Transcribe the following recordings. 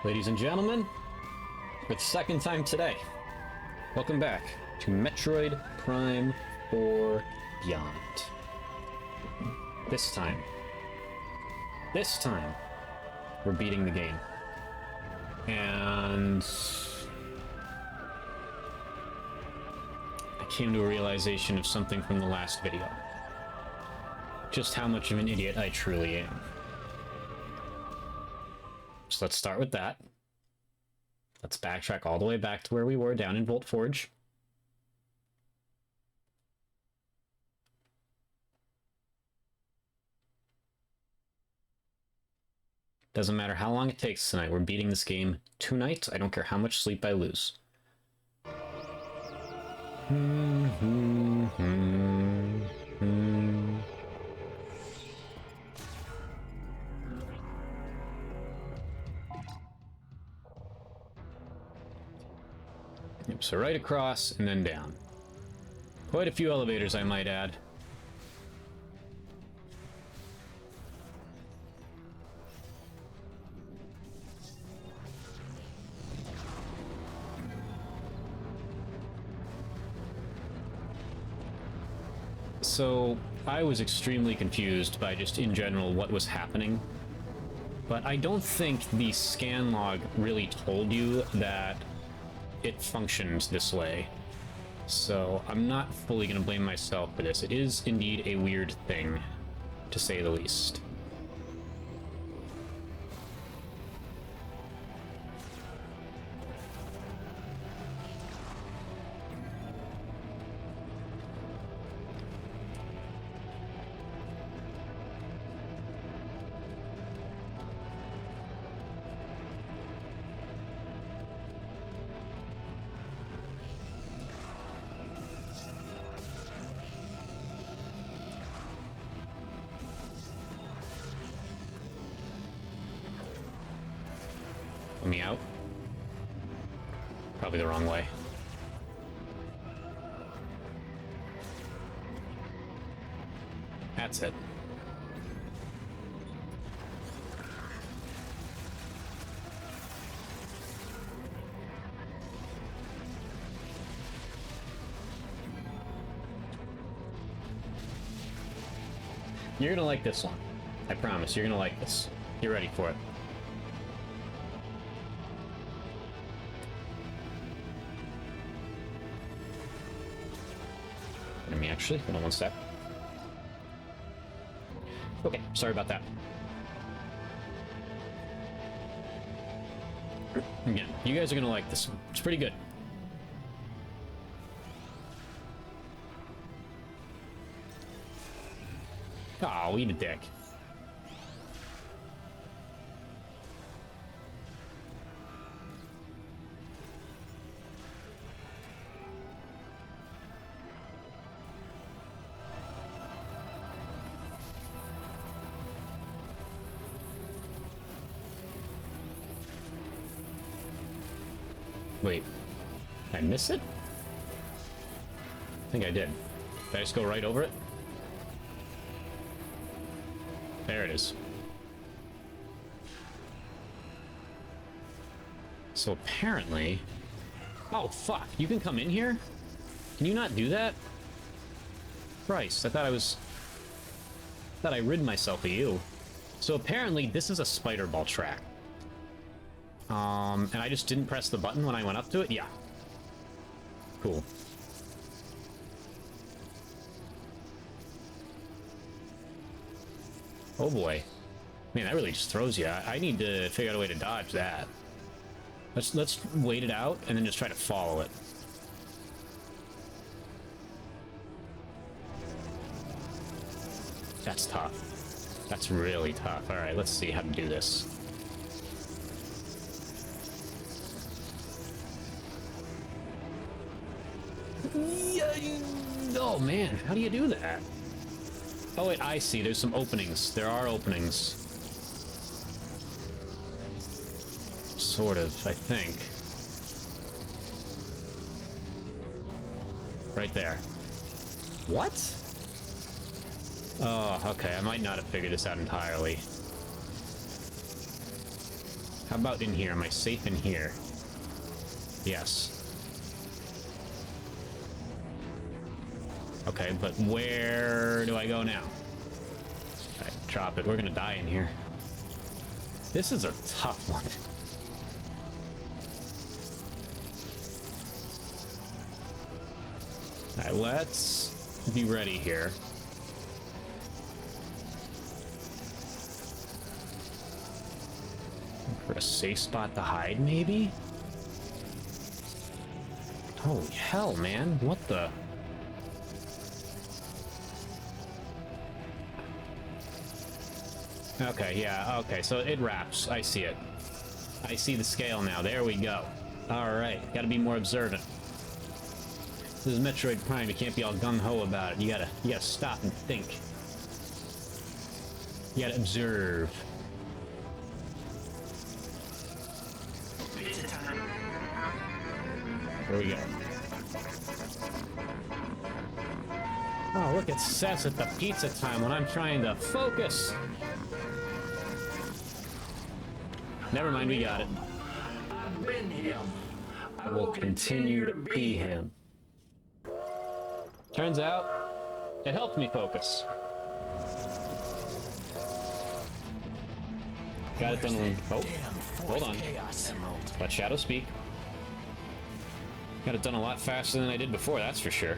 Ladies and gentlemen, for the second time today, welcome back to Metroid Prime 4 Beyond. This time, we're beating the game. And I came to a realization of something from the last video. Just how much of an idiot I truly am. So let's start with that. Let's backtrack all the way back to where we were down in Volt Forge. Doesn't matter how long it takes tonight, we're beating this game tonight. I don't care how much sleep I lose. Yep, so right across and then down. Quite a few elevators, I might add. So, I was extremely confused by just in general what was happening. But I don't think the scan log really told you that it functioned this way. So I'm not fully going to blame myself for this. It is indeed a weird thing, to say the least. Let me out. Probably the wrong way. That's it. You're gonna like this one. I promise, you're gonna like this. Get ready for it. Actually, hold on one sec. Okay, sorry about that. Again, you guys are gonna like this one. It's pretty good. Oh, eat a dick. Wait, I miss it? I think I did. Did I just go right over it? There it is. So apparently... Oh, fuck. You can come in here? Can you not do that? Christ, I thought I rid myself of you. So apparently this is a spider ball track. And I just didn't press the button when I went up to it? Yeah. Cool. Oh boy. Man, that really just throws you. I need to figure out a way to dodge that. Let's wait it out and then just try to follow it. That's tough. That's really tough. Alright, let's see how to do this. Oh man, how do you do that? Oh wait, I see. There's some openings. There are openings. Sort of, I think. Right there. What? Oh, okay. I might not have figured this out entirely. How about in here? Am I safe in here? Yes. Okay, but where do I go now? Alright, drop it. We're gonna die in here. This is a tough one. Alright, let's be ready here. For a safe spot to hide, maybe? Holy hell, man. What the... Okay, yeah, okay, so it wraps. I see it. I see the scale now. There we go. Alright, gotta be more observant. This is Metroid Prime, you can't be all gung-ho about it. You gotta stop and think. You gotta observe. Here we go. Oh, look, it says at the pizza time when I'm trying to focus. Never mind, we got it. I've been him. I will continue to be him. Turns out, it helped me focus. Got it done when... Oh, hold on. Let Shadow speak. Got it done a lot faster than I did before, that's for sure.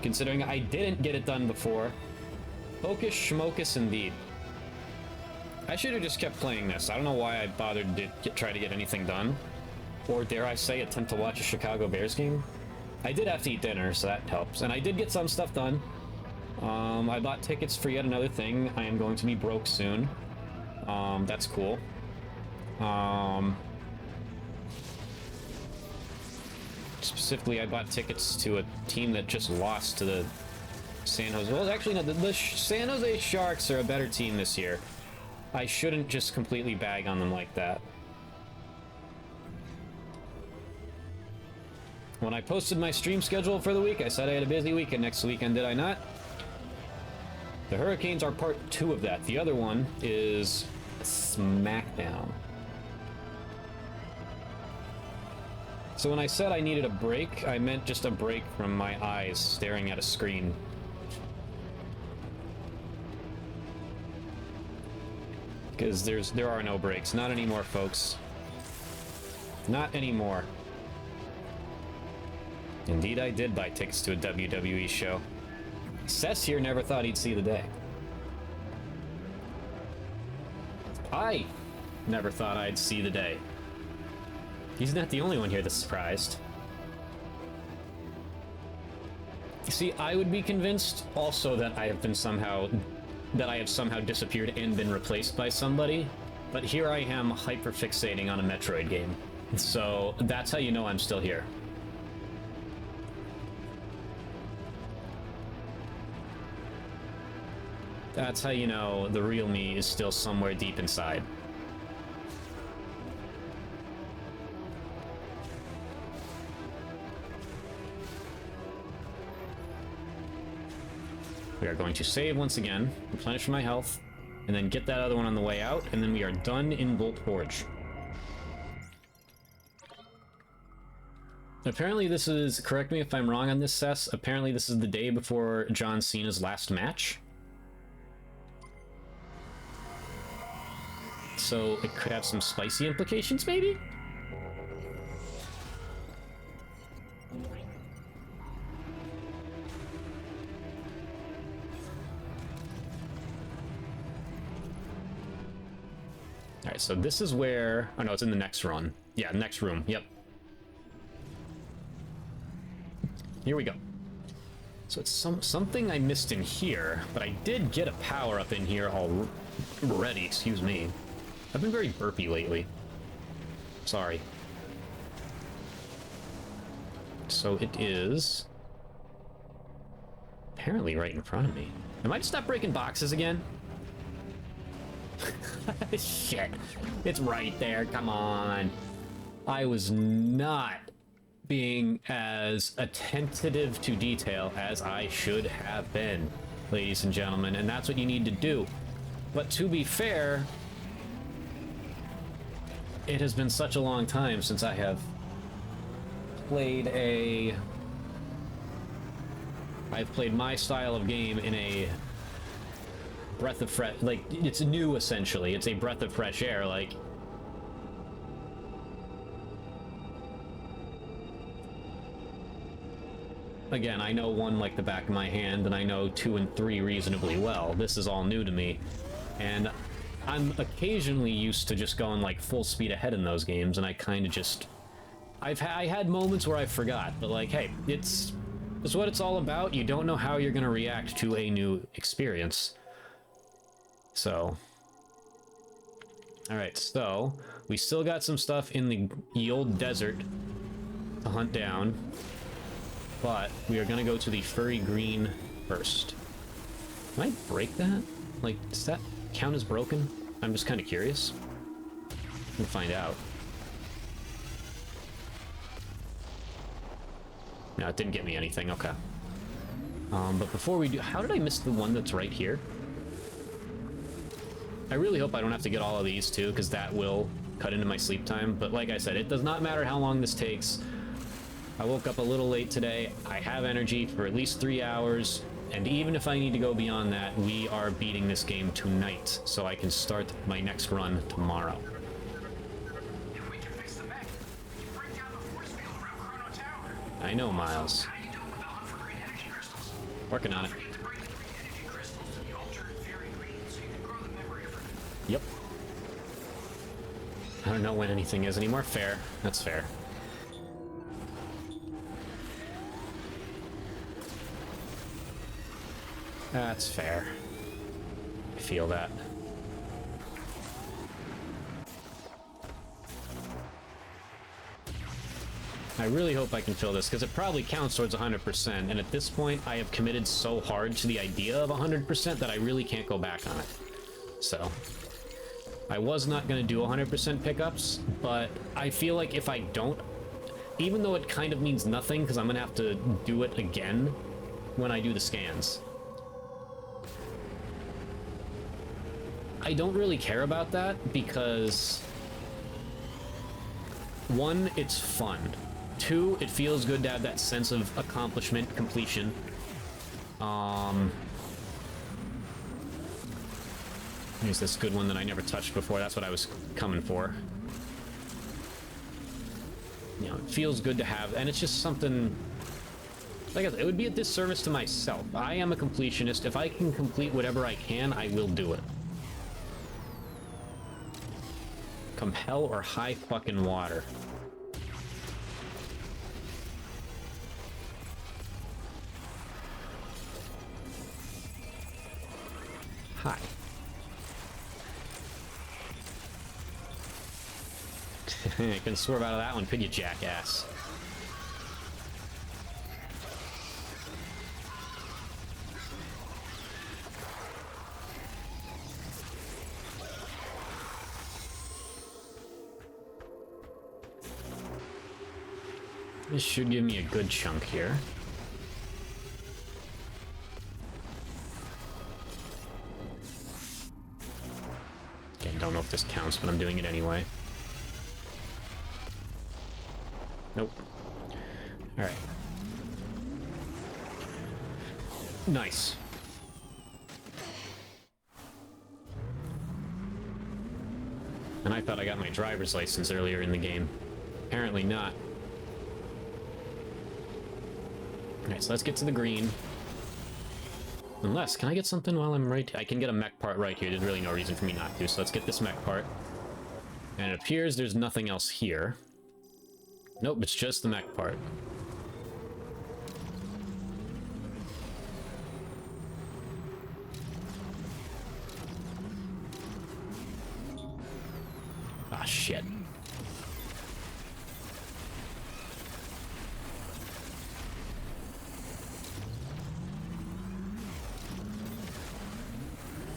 Considering I didn't get it done before. Focus schmokus indeed. I should have just kept playing this. I don't know why I bothered to try to get anything done. Or dare I say, attempt to watch a Chicago Bears game. I did have to eat dinner, so that helps. And I did get some stuff done. I bought tickets for yet another thing. I am going to be broke soon. That's cool. Specifically, I bought tickets to a team that just lost to the San Jose... Well, actually, no, the San Jose Sharks are a better team this year. I shouldn't just completely bag on them like that. When I posted my stream schedule for the week, I said I had a busy weekend next weekend, did I not? The Hurricanes are part 2 of that. The other one is SmackDown. So when I said I needed a break, I meant just a break from my eyes staring at a screen. Because there are no breaks. Not anymore, folks. Not anymore. Indeed, I did buy tickets to a WWE show. Sess here never thought he'd see the day. I never thought I'd see the day. He's not the only one here that's surprised. You see, I would be convinced also that I have somehow disappeared and been replaced by somebody, but here I am hyperfixating on a Metroid game. So that's how you know I'm still here. That's how you know the real me is still somewhere deep inside. We are going to save once again, replenish my health, and then get that other one on the way out, and then we are done in Bolt Forge. Apparently this is, correct me if I'm wrong on this, Sess, apparently this is the day before John Cena's last match. So it could have some spicy implications, maybe? Alright, so this is where... Oh no, it's in the next run. Yeah, next room, yep. Here we go. So it's something I missed in here, but I did get a power up in here already, excuse me. I've been very burpy lately. Sorry. So it is... apparently right in front of me. Am I just not breaking boxes again? Shit. It's right there, come on. I was not being as attentive to detail as I should have been, ladies and gentlemen, and that's what you need to do. But to be fair, it has been such a long time since I have played a... I've played my style of game in a breath of fresh... Like, it's new, essentially. It's a breath of fresh air, like... Again, I know 1 like the back of my hand, and I know 2 and 3 reasonably well. This is all new to me. And I'm occasionally used to just going, like, full speed ahead in those games, and I kind of just... I had moments where I forgot, but, like, hey, it's what it's all about. You don't know how you're going to react to a new experience. So... Alright, so... We still got some stuff in the old desert to hunt down. But we are going to go to the furry green first. Can I break that? Like, does that count as broken? I'm just kind of curious. We'll find out. No, it didn't get me anything. Okay. But before we do... How did I miss the one that's right here? I really hope I don't have to get all of these, too, because that will cut into my sleep time. But like I said, it does not matter how long this takes. I woke up a little late today. I have energy for at least 3 hours, and even if I need to go beyond that, we are beating this game tonight, so I can start my next run tomorrow. If we can fix the mech, we can break down the force field around Chrono Tower. I know, Miles. How do you do it with the hunt for green energy crystals? Working on it. You have to break the green energy crystals to the altered fairy green so you can grow the memory from it. Yep. I don't know when anything is anymore. Fair. That's fair. That's fair. I feel that. I really hope I can fill this, because it probably counts towards 100%, and at this point, I have committed so hard to the idea of 100% that I really can't go back on it. So, I was not going to do 100% pickups, but I feel like if I don't, even though it kind of means nothing, because I'm going to have to do it again when I do the scans, I don't really care about that because 1, it's fun. 2, it feels good to have that sense of accomplishment, completion. Here's this good one that I never touched before. That's what I was coming for. You know, it feels good to have, and it's just something... Like I said, it would be a disservice to myself. I am a completionist. If I can complete whatever I can, I will do it. Compel or high fucking water. Hi. You can swerve out of that one, could you, jackass? This should give me a good chunk here. Again, don't know if this counts, but I'm doing it anyway. Nope. Alright. Nice. And I thought I got my driver's license earlier in the game. Apparently not. Alright, so let's get to the green. Unless, can I get something while I'm right? I can get a mech part right here. There's really no reason for me not to, so let's get this mech part. And it appears there's nothing else here. Nope, it's just the mech part. Ah, shit.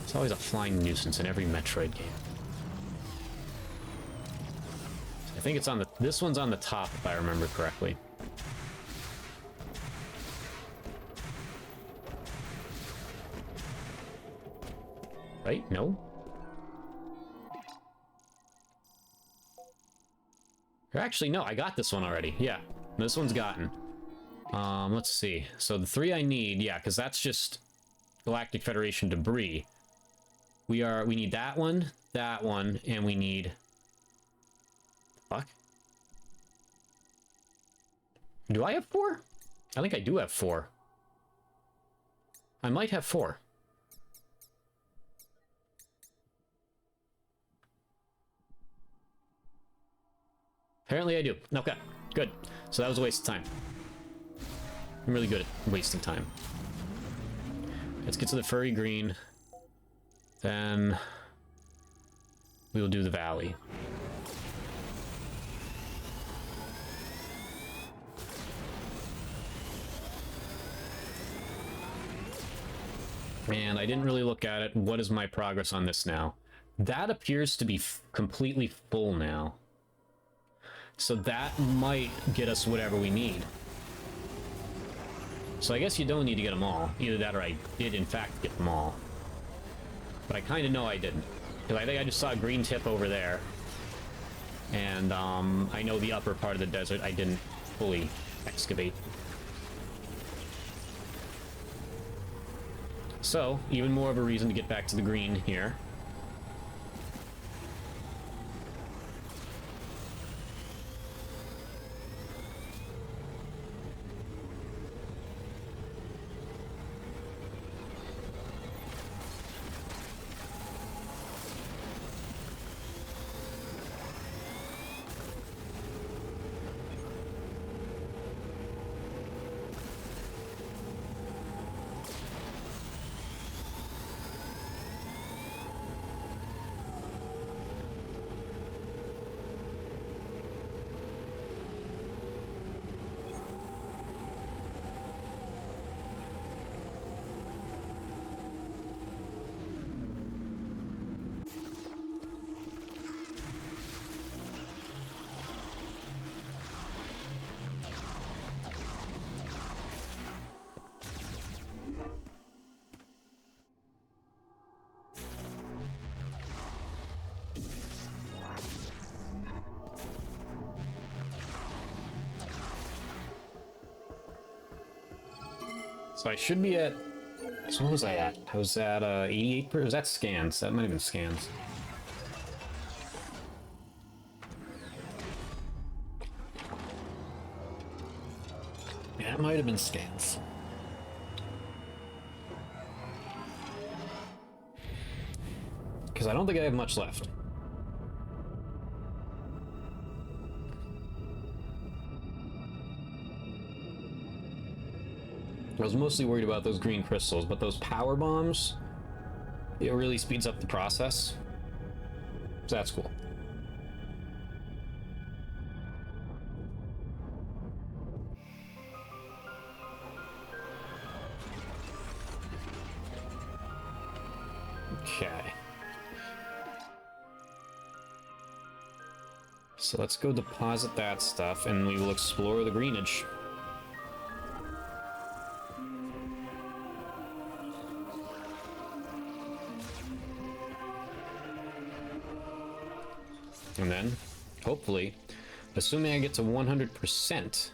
It's always a flying nuisance in every Metroid game. I think it's on the... This one's on the top, if I remember correctly. Right? No? Or actually, no, I got this one already. Yeah, this one's gotten. Let's see. So the 3 I need, yeah, because that's just Galactic Federation debris. We need that one, and we need... Fuck. Do I have 4? I think I do have 4. I might have 4. Apparently I do. Okay, good. So that was a waste of time. I'm really good at wasting time. Let's get to the furry green. Then we will do the valley. And I didn't really look at it. What is my progress on this now? That appears to be completely full now. So that might get us whatever we need. So I guess you don't need to get them all. Either that or I did in fact get them all. But I kind of know I didn't. Because I think I just saw a green tip over there. And I know the upper part of the desert I didn't fully excavate. So, even more of a reason to get back to the green here. So I should be at... So what was I at? I was at 88%. Was that scans? That might have been scans. Yeah, it might have been scans. Because I don't think I have much left. I was mostly worried about those green crystals, but those power bombs, it really speeds up the process. So that's cool. Okay. So let's go deposit that stuff, and we will explore the greenage. And then, hopefully, assuming I get to 100%,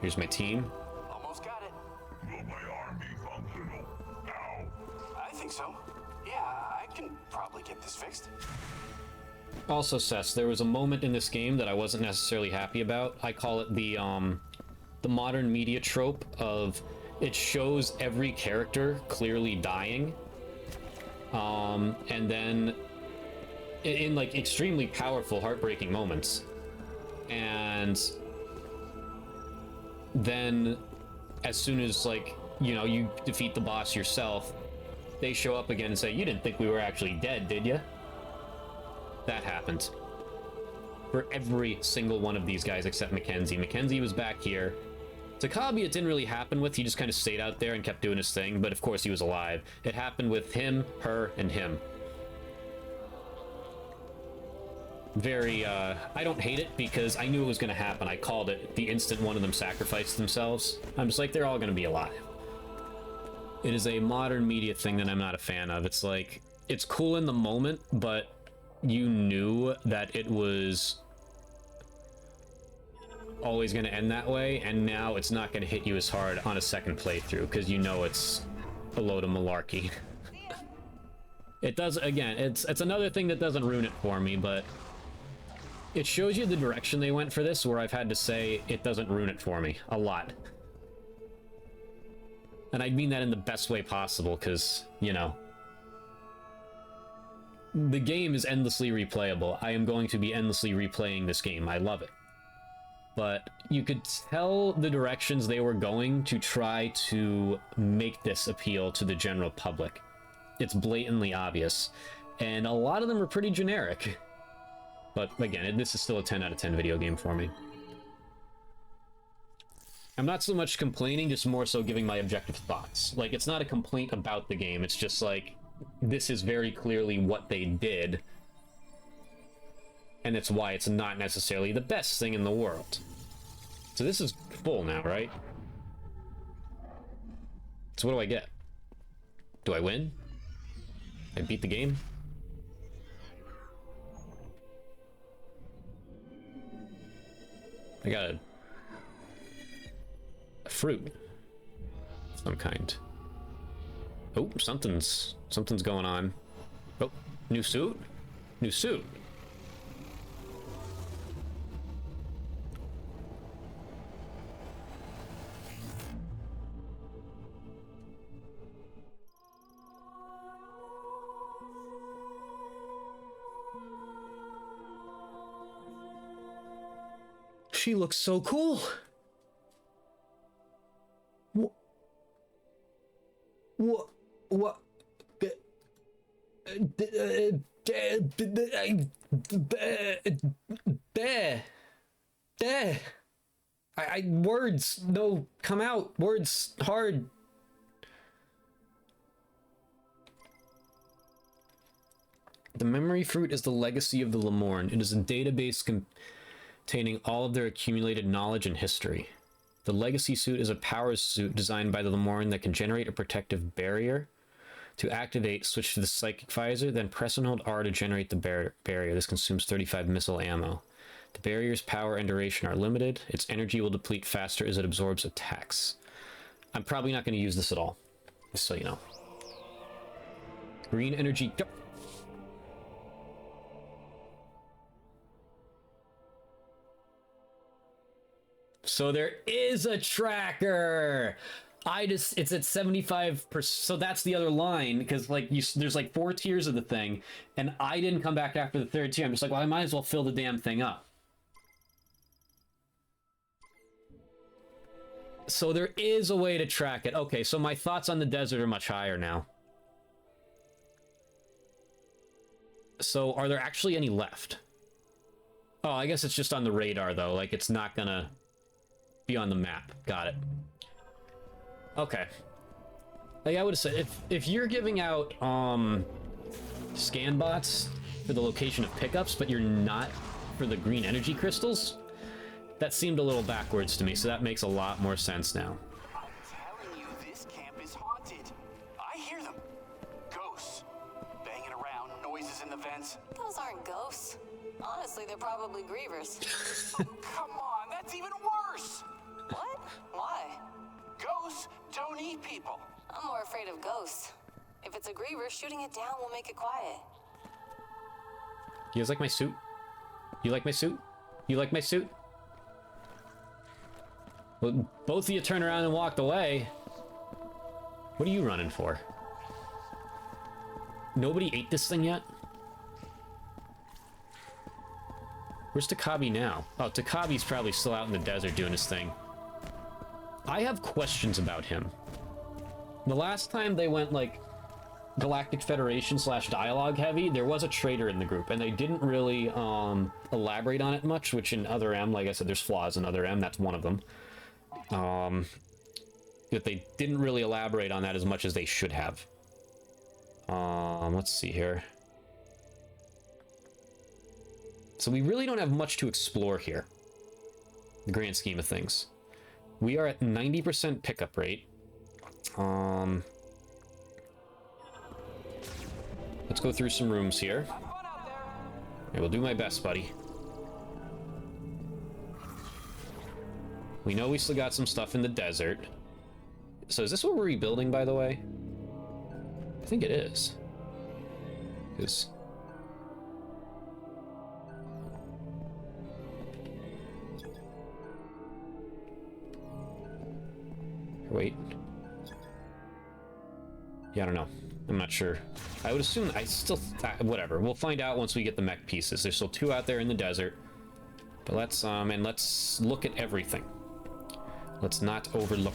here's my team. Almost got it. Will my arm be functional now? I think so. Yeah, I can probably get this fixed. Also, Sess, there was a moment in this game that I wasn't necessarily happy about. I call it the modern media trope of it shows every character clearly dying. And then in like extremely powerful, heartbreaking moments. And then as soon as, like, you know, you defeat the boss yourself, they show up again and say, "You didn't think we were actually dead, did you?" That happened for every single one of these guys except Mackenzie. Mackenzie was back here. Takabi, it didn't really happen with. He just kind of stayed out there and kept doing his thing, but of course he was alive. It happened with him, her, and him. Very, I don't hate it because I knew it was going to happen. I called it the instant one of them sacrificed themselves. I'm just like, they're all going to be alive. It is a modern media thing that I'm not a fan of. It's like, it's cool in the moment, but you knew that it was always going to end that way, and now it's not going to hit you as hard on a second playthrough because you know it's a load of malarkey. It does, again, it's another thing that doesn't ruin it for me, but it shows you the direction they went for this, where I've had to say it doesn't ruin it for me a lot. And I mean that in the best way possible, because, you know, the game is endlessly replayable. I am going to be endlessly replaying this game. I love it. But you could tell the directions they were going to try to make this appeal to the general public. It's blatantly obvious. And a lot of them are pretty generic. But again, this is still a 10 out of 10 video game for me. I'm not so much complaining, just more so giving my objective thoughts. Like, it's not a complaint about the game, it's just like, this is very clearly what they did. And it's why it's not necessarily the best thing in the world. So this is full now, right? So what do I get? Do I win? I beat the game? I got a fruit of some kind. Oh, something's going on. Oh, new suit? New suit. She looks so cool. What? Words, no, come out. Words, hard. The memory fruit is the legacy of the Lemorn. It is a database containing all of their accumulated knowledge and history. The legacy suit is a power suit designed by the Lemorn that can generate a protective barrier. To activate, switch to the psychic visor, then press and hold R to generate the barrier. This consumes 35 missile ammo. The barrier's power and duration are limited. Its energy will deplete faster as it absorbs attacks. I'm probably not going to use this at all, just so you know. Green energy, go! So there is a tracker! It's at 75%, so that's the other line, because like there's like 4 tiers of the thing, and I didn't come back after the 3rd tier. I'm just like, well, I might as well fill the damn thing up. So there is a way to track it. Okay, so my thoughts on the desert are much higher now. So are there actually any left? Oh, I guess it's just on the radar though, like it's not gonna be on the map. Got it. Okay. Like I would have said, if you're giving out scan bots for the location of pickups, but you're not for the green energy crystals, that seemed a little backwards to me, so that makes a lot more sense now. I'm telling you, this camp is haunted. I hear them. Ghosts. Banging around, noises in the vents. Those aren't ghosts. Honestly, they're probably grievers. Oh, come on, that's even worse. What? Why? Ghosts don't eat people. I'm more afraid of ghosts. If it's a griever, shooting it down will make it quiet. You guys like my suit? You like my suit? You like my suit? Well, both of you turned around and walked away. What are you running for? Nobody ate this thing yet? Where's Takabi now? Oh, Takabi's probably still out in the desert doing his thing. I have questions about him. The last time they went, like, Galactic Federation / dialogue heavy, there was a traitor in the group, and they didn't really elaborate on it much, which in Other M, like I said, there's flaws in Other M, that's one of them. That they didn't really elaborate on that as much as they should have. Let's see here. So we really don't have much to explore here, the grand scheme of things. We are at 90% pickup rate. Let's go through some rooms here. I will do my best, buddy. We know we still got some stuff in the desert. So is this what we're rebuilding, by the way? I think it is. Because... Wait. Yeah, I don't know. I'm not sure. I would assume... I still... whatever. We'll find out once we get the mech pieces. There's still 2 out there in the desert. But let's, and let's look at everything. Let's not overlook.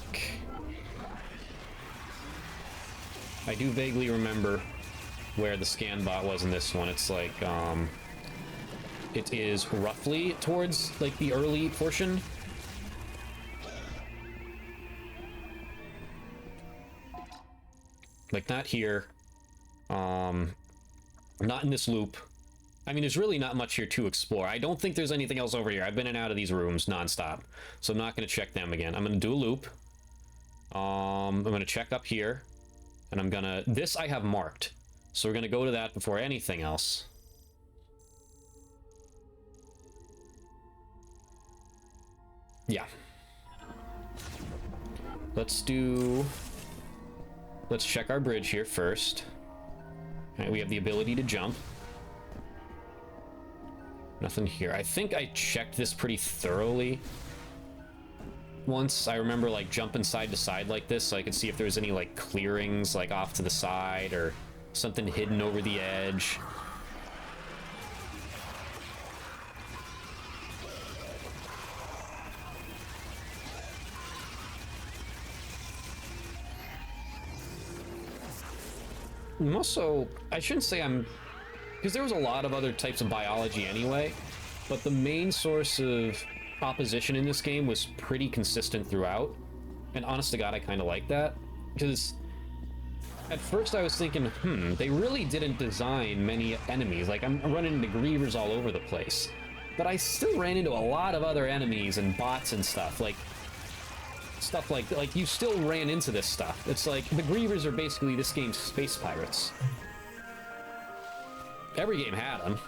I do vaguely remember where the scan bot was in this one. It's like, it is roughly towards, like, the early portion. Like, not here. Not in this loop. I mean, there's really not much here to explore. I don't think there's anything else over here. I've been in and out of these rooms nonstop, so I'm not going to check them again. I'm going to do a loop. I'm going to check up here, and I'm going to... This I have marked, so we're going to go to that before anything else. Yeah. Let's check our bridge here first. All right, we have the ability to jump. Nothing here. I think I checked this pretty thoroughly. Once I remember, like, jumping side to side like this so I could see if there was any, like, clearings, like, off to the side or something hidden over the edge. I'm also, I shouldn't say I'm... Because there was a lot of other types of biology anyway, but the main source of opposition in this game was pretty consistent throughout. And honest to God, I kind of like that. Because at first I was thinking, they really didn't design many enemies. Like, I'm running into grievers all over the place. But I still ran into a lot of other enemies and bots and stuff. Like you still ran into this stuff. It's like, the grievers are basically this game's space pirates. Every game had them.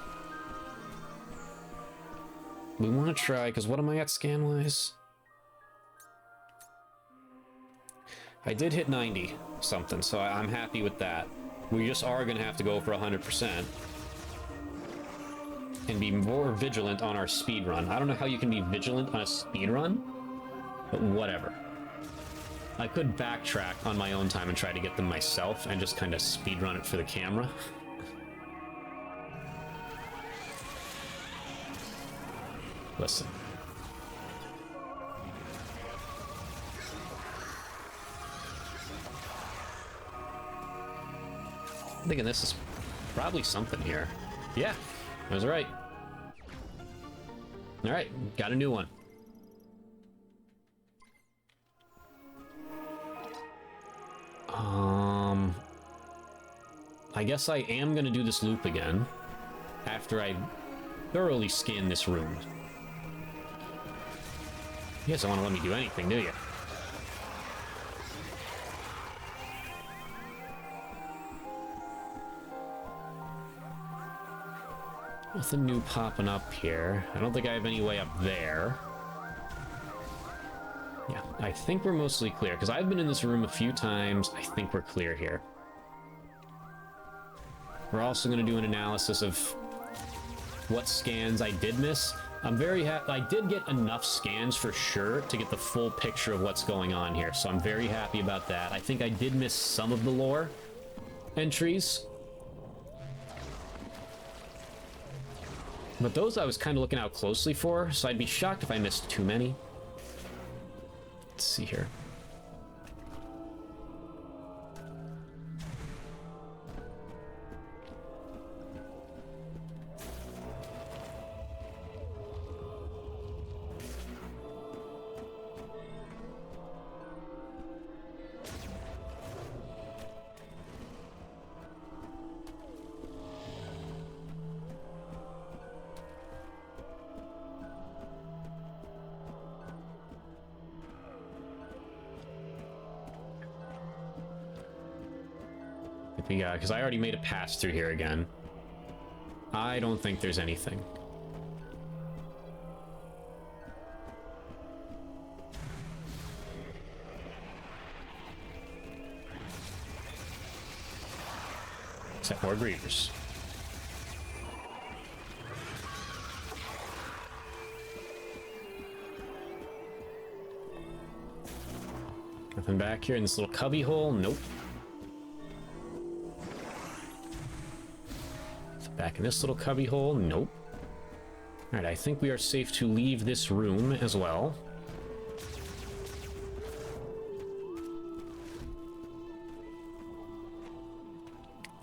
We want to try, because what am I at scan-wise? I did hit 90 something, so I'm happy with that. We just are going to have to go for 100% and be more vigilant on our speed run. I don't know how you can be vigilant on a speed run, but whatever. I could backtrack on my own time and try to get them myself and just kind of speed run it for the camera. Listen. I'm thinking this is probably something here. Yeah, I was right. All right, got a new one. I guess I am going to do this loop again after I thoroughly scan this room. You guys don't want to let me do anything, do you? Nothing new popping up here. I don't think I have any way up there. Yeah, I think we're mostly clear, because I've been in this room a few times. I think we're clear here. We're also going to do an analysis of what scans I did miss. I'm very happy. I did get enough scans for sure to get the full picture of what's going on here, so I'm very happy about that. I think I did miss some of the lore entries, but those I was kind of looking out closely for, so I'd be shocked if I missed too many. Let's see here. Yeah, because I already made a pass through here again. I don't think there's anything. Except more grievers. Nothing back here in this little cubby hole? Nope. Back in this little cubby hole? Nope. Alright, I think we are safe to leave this room as well.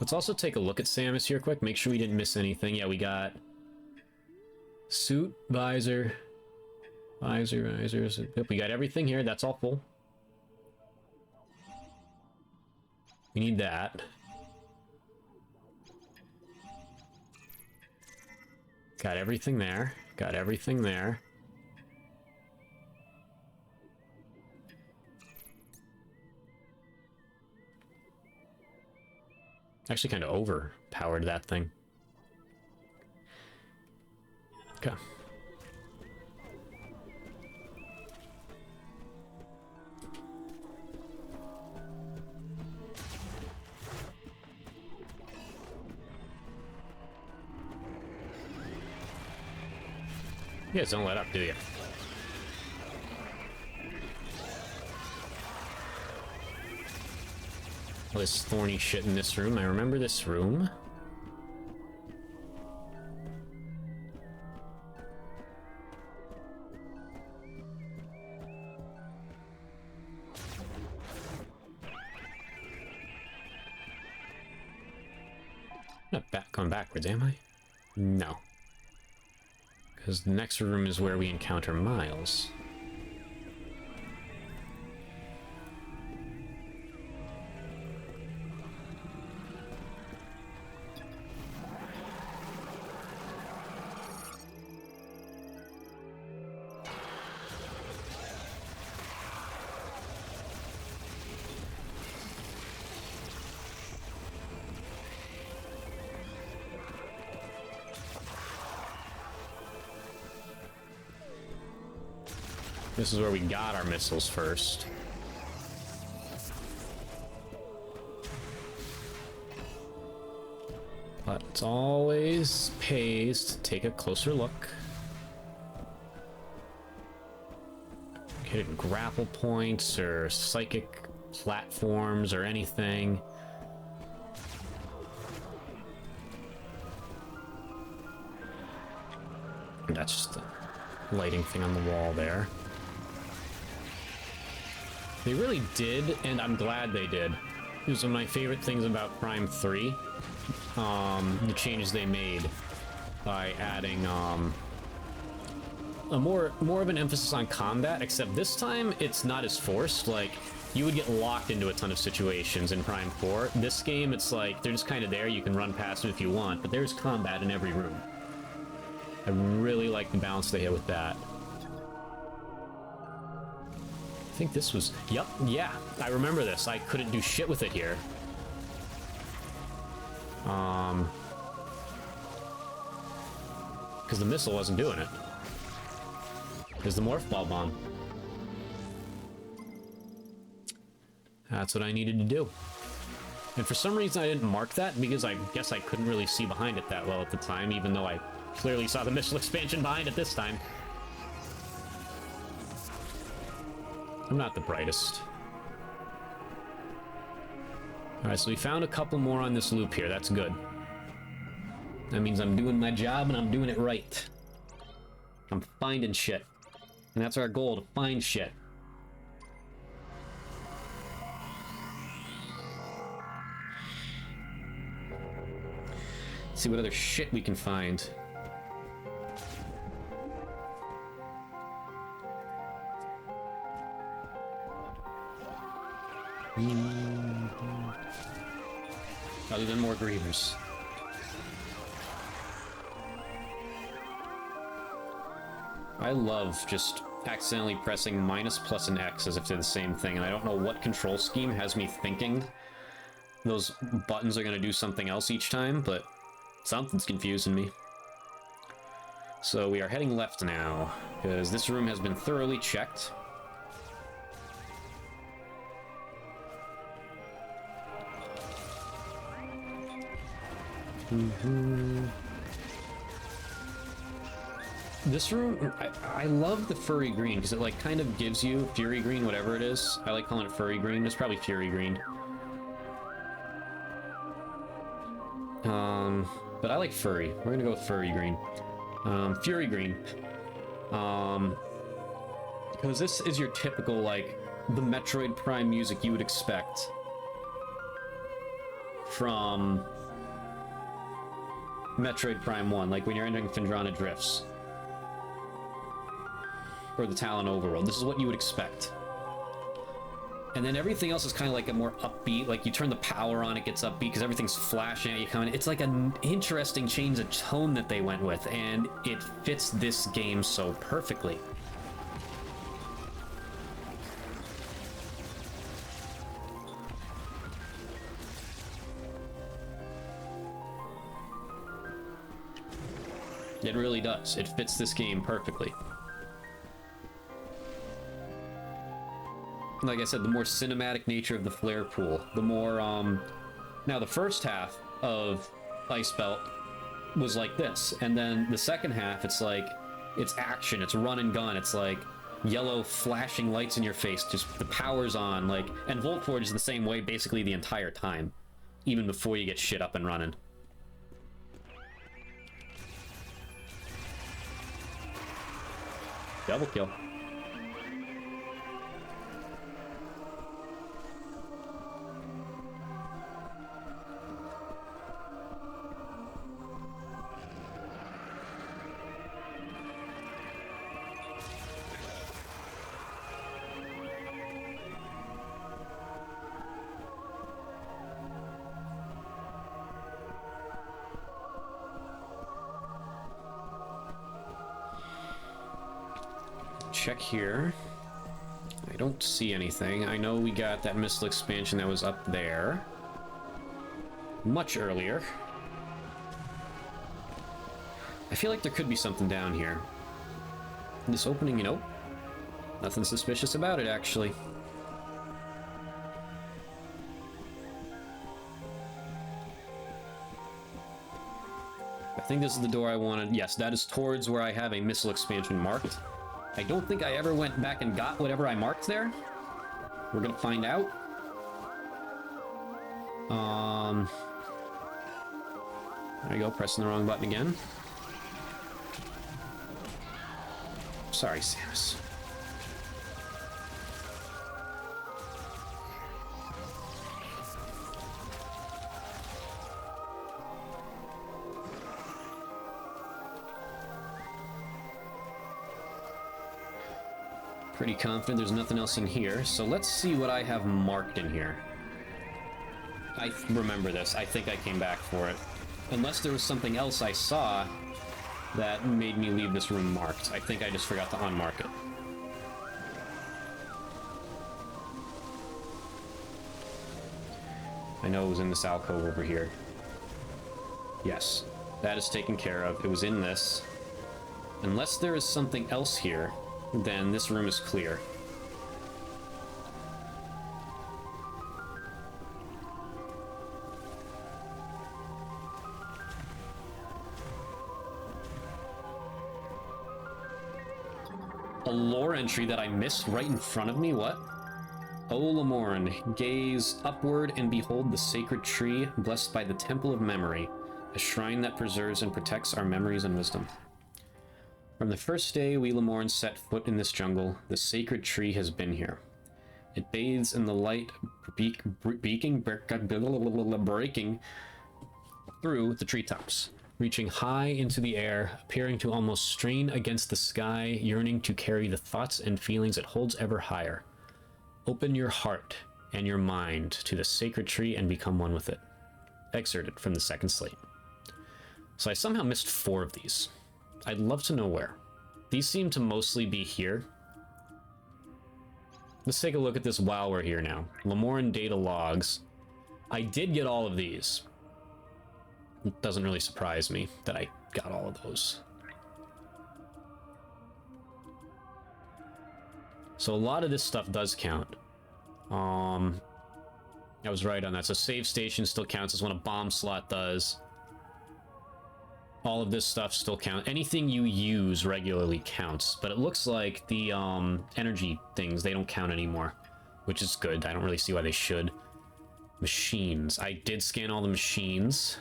Let's also take a look at Samus here quick, make sure we didn't miss anything. Yeah, we got suit, visor, visors. Yep, we got everything here. That's all full. We need that. Got everything there. Got everything there. Actually kind of overpowered that thing. Okay. You guys don't let up, do you? All this thorny shit in this room. I remember this room. I'm not going backwards, am I? No. Because the next room is where we encounter Miles. This is where we got our missiles first. But it always pays to take a closer look. Hidden grapple points or psychic platforms or anything. That's just the lighting thing on the wall there. They really did, and I'm glad they did. It was one of my favorite things about Prime 3. The changes they made by adding a more of an emphasis on combat, except this time it's not as forced. Like, you would get locked into a ton of situations in Prime 4. This game, it's like, they're just kind of there, you can run past them if you want, but there's combat in every room. I really like the balance they had with that. I think this was... Yep, yeah, I remember this. I couldn't do shit with it here. Because the missile wasn't doing it. There's the morph ball bomb. That's what I needed to do. And for some reason I didn't mark that, because I guess I couldn't really see behind it that well at the time, even though I clearly saw the missile expansion behind it this time. I'm not the brightest. Alright, so we found a couple more on this loop here. That's good. That means I'm doing my job and I'm doing it right. I'm finding shit. And that's our goal, to find shit. Let's see what other shit we can find. Other than more grievers. I love just accidentally pressing minus, plus, and X as if they're the same thing, and I don't know what control scheme has me thinking those buttons are going to do something else each time, but Something's confusing me. So we are heading left now, because this room has been thoroughly checked. This room, I love the furry green, because it like kind of gives you fury green, whatever it is. I like calling it furry green. It's probably fury green. But I like furry. We're gonna go with furry green. Fury green. Because this is your typical, like, the Metroid Prime music you would expect from Metroid Prime 1, like when you're entering Phendrana Drifts. Or the Talon Overworld. This is what you would expect. And then everything else is kind of like a more upbeat, like you turn the power on, it gets upbeat because everything's flashing at you coming. It's like an interesting change of tone that they went with, and it fits this game so perfectly. It really does. It fits this game perfectly. Like I said, the more cinematic nature of the flare pool, the more, now the first half of Ice Belt was like this, and then the second half, it's like, it's action, it's run and gun, it's like yellow flashing lights in your face, just the power's on, like, and Volt Forge is the same way basically the entire time, even before you get shit up and running. Double kill. Check here. I don't see anything. I know we got that missile expansion that was up there much earlier. I feel like there could be something down here. This opening, you know, nothing suspicious about it, actually. I think this is the door I wanted. Yes, that is towards where I have a missile expansion marked. I don't think I ever went back and got whatever I marked there. We're gonna find out. There you go, pressing the wrong button again. Sorry, Samus. Pretty confident there's nothing else in here, so let's see what I have marked in here. I remember this. I think I came back for it. Unless there was something else I saw that made me leave this room marked. I think I just forgot to unmark it. I know it was in this alcove over here. Yes, that is taken care of. It was in this. Unless there is something else here, then this room is clear. A lore entry that I missed right in front of me? What? O Lamorn, gaze upward and behold the sacred tree, blessed by the Temple of Memory, a shrine that preserves and protects our memories and wisdom. From the first day we Lamorn set foot in this jungle, the sacred tree has been here. It bathes in the light, breaking through the treetops, reaching high into the air, appearing to almost strain against the sky, yearning to carry the thoughts and feelings it holds ever higher. Open your heart and your mind to the sacred tree and become one with it. Excerpted from the second slate. So I somehow missed 4 of these. I'd love to know where. These seem to mostly be here. Let's take a look at this while we're here now. Lamorn data logs. I did get all of these. It doesn't really surprise me that I got all of those. So a lot of this stuff does count. I was right on that. So save station still counts as when a bomb slot does. All of this stuff still counts. Anything you use regularly counts. But it looks like the energy things, they don't count anymore. Which is good. I don't really see why they should. Machines. I did scan all the machines.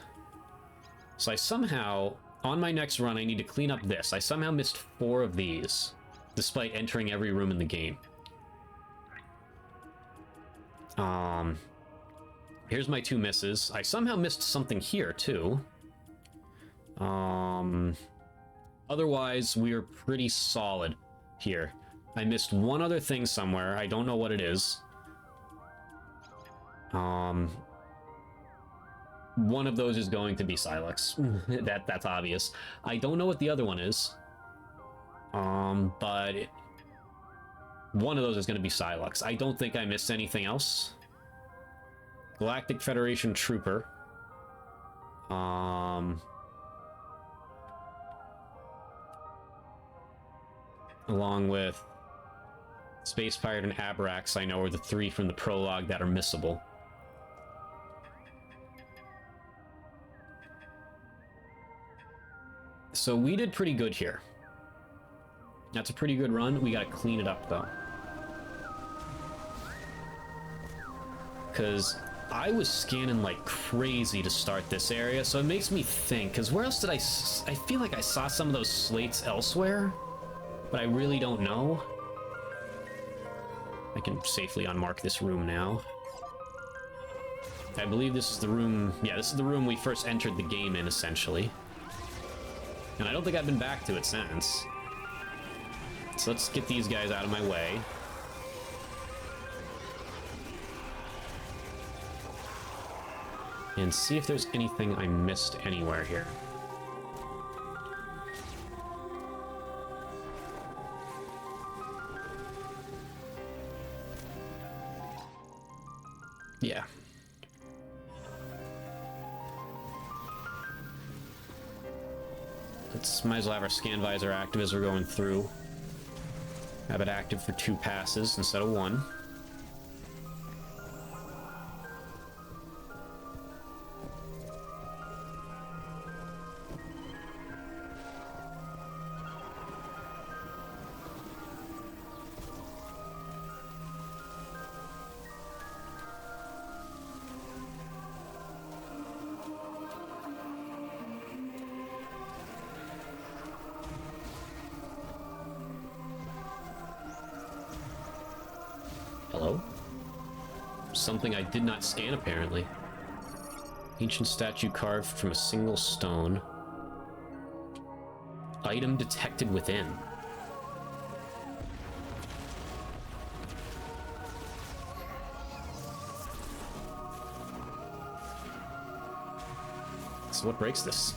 So I somehow, on my next run, I need to clean up this. I somehow missed 4 of these, despite entering every room in the game. Here's my 2 misses. I somehow missed something here, too. Otherwise, we're pretty solid here. I missed one other thing somewhere. I don't know what it is. One of those is going to be Silex. That's obvious. I don't know what the other one is. But one of those is going to be Silex. I don't think I missed anything else. Galactic Federation Trooper. Along with Space Pirate and Abrax, I know are the 3 from the prologue that are missable. So we did pretty good here. That's a pretty good run. We gotta clean it up, though. Because I was scanning like crazy to start this area, so it makes me think, because where else did I feel like I saw some of those slates elsewhere, but I really don't know. I can safely unmark this room now. I believe this is the room, yeah, this is the room we first entered the game in, essentially. And I don't think I've been back to it since. So let's get these guys out of my way. And see if there's anything I missed anywhere here. Yeah. Might as well have our scan visor active as we're going through. Have it active for 2 passes instead of 1. Hello? Something I did not scan, apparently. Ancient statue carved from a single stone. Item detected within. So what breaks this?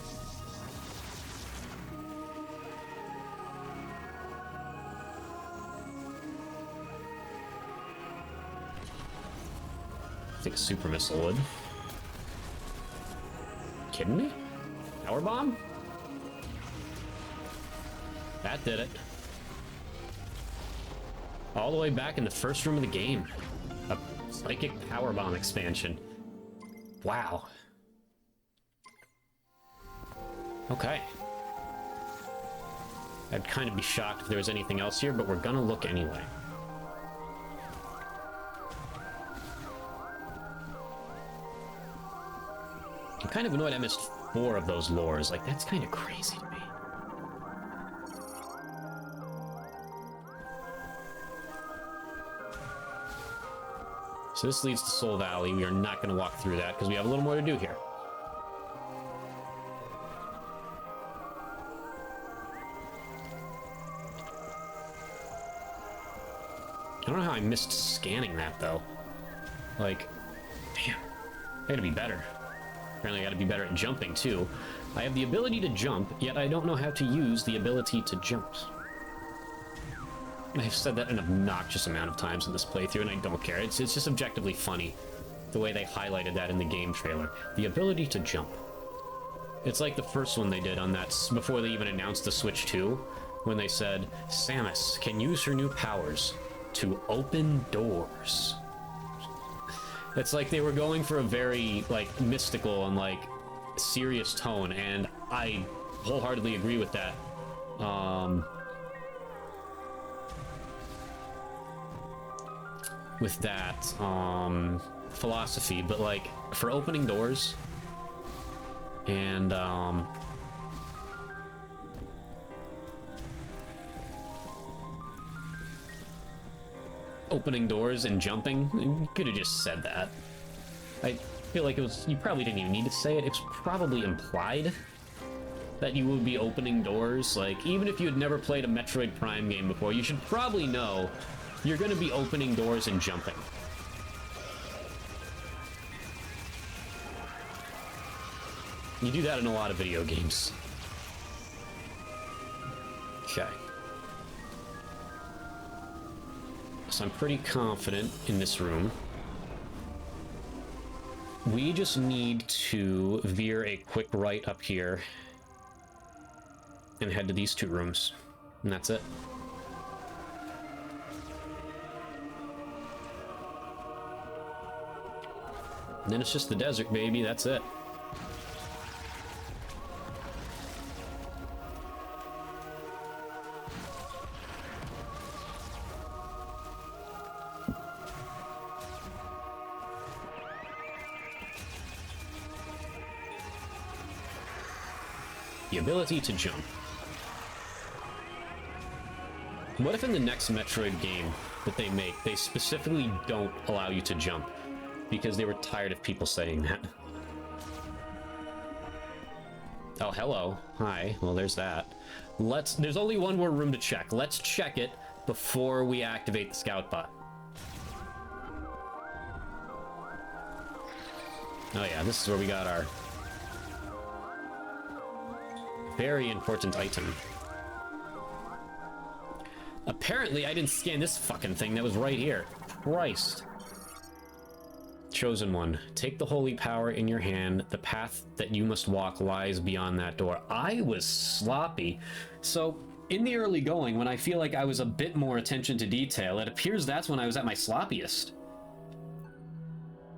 I think a super missile would. Kidding me? Power bomb? That did it. All the way back in the first room of the game. A psychic power bomb expansion. Wow. Okay. I'd kind of be shocked if there was anything else here, but we're gonna look anyway. I'm kind of annoyed I missed 4 of those lures. Like, that's kind of crazy to me. So this leads to Soul Valley. We are not going to walk through that because we have a little more to do here. I don't know how I missed scanning that, though. Like, damn. I gotta be better. Apparently I gotta be better at jumping, too. I have the ability to jump, yet I don't know how to use the ability to jump. I've said that an obnoxious amount of times in this playthrough, and I don't care. It's just objectively funny, the way they highlighted that in the game trailer. The ability to jump. It's like the first one they did on that, before they even announced the Switch 2, when they said, Samus can use her new powers to open doors. It's like they were going for a very, like, mystical and, like, serious tone, and I wholeheartedly agree with that. Philosophy, but, like, for opening doors, and, opening doors and jumping, you could have just said that. I feel like it was, you probably didn't even need to say it. It's probably implied that you would be opening doors. Like, even if you had never played a Metroid Prime game before, you should probably know you're going to be opening doors and jumping. You do that in a lot of video games. Okay. So I'm pretty confident in this room. We just need to veer a quick right up here and head to these two rooms. And that's it. And then it's just the desert, baby. That's it. The ability to jump. What if in the next Metroid game that they make, they specifically don't allow you to jump? Because they were tired of people saying that. Oh, hello. Hi. Well, there's that. There's only one more room to check. Let's check it before we activate the scout bot. Oh yeah, this is where we got our very important item. Apparently, I didn't scan this fucking thing that was right here. Christ. Chosen one, take the holy power in your hand. The path that you must walk lies beyond that door. I was sloppy. So, in the early going, when I feel like I was a bit more attention to detail, it appears that's when I was at my sloppiest.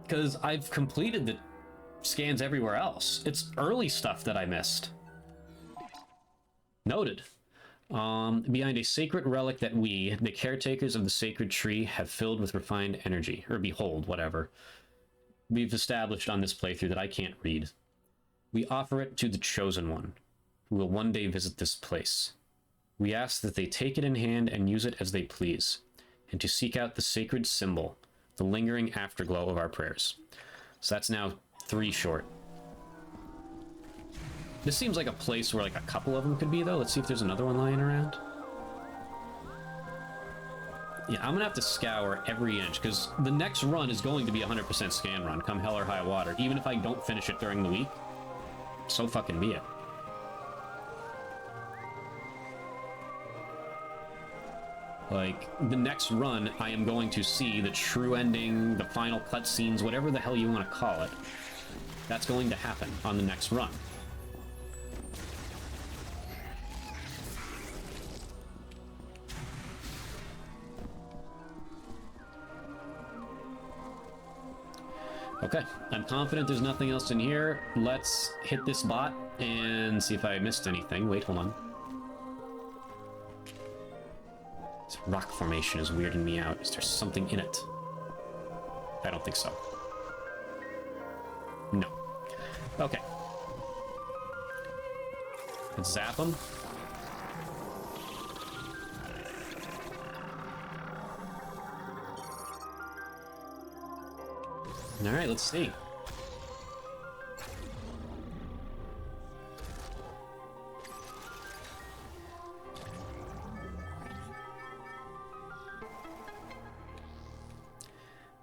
Because I've completed the scans everywhere else. It's early stuff that I missed. Noted. Behind a sacred relic that we, the caretakers of the sacred tree, have filled with refined energy, or behold, whatever, we've established on this playthrough that I can't read. We offer it to the Chosen One, who will one day visit this place. We ask that they take it in hand and use it as they please, and to seek out the sacred symbol, the lingering afterglow of our prayers. So that's now 3 short. This seems like a place where like a couple of them could be, though. Let's see if there's another one lying around. Yeah, I'm gonna have to scour every inch, because the next run is going to be 100% scan run, come hell or high water. Even if I don't finish it during the week, so fucking be it. Like, the next run, I am going to see the true ending, the final cutscenes, whatever the hell you want to call it. That's going to happen on the next run. Okay, I'm confident there's nothing else in here. Let's hit this bot and see if I missed anything. Wait, hold on. This rock formation is weirding me out. Is there something in it? I don't think so. No. Okay. Let's zap them. All right, let's see.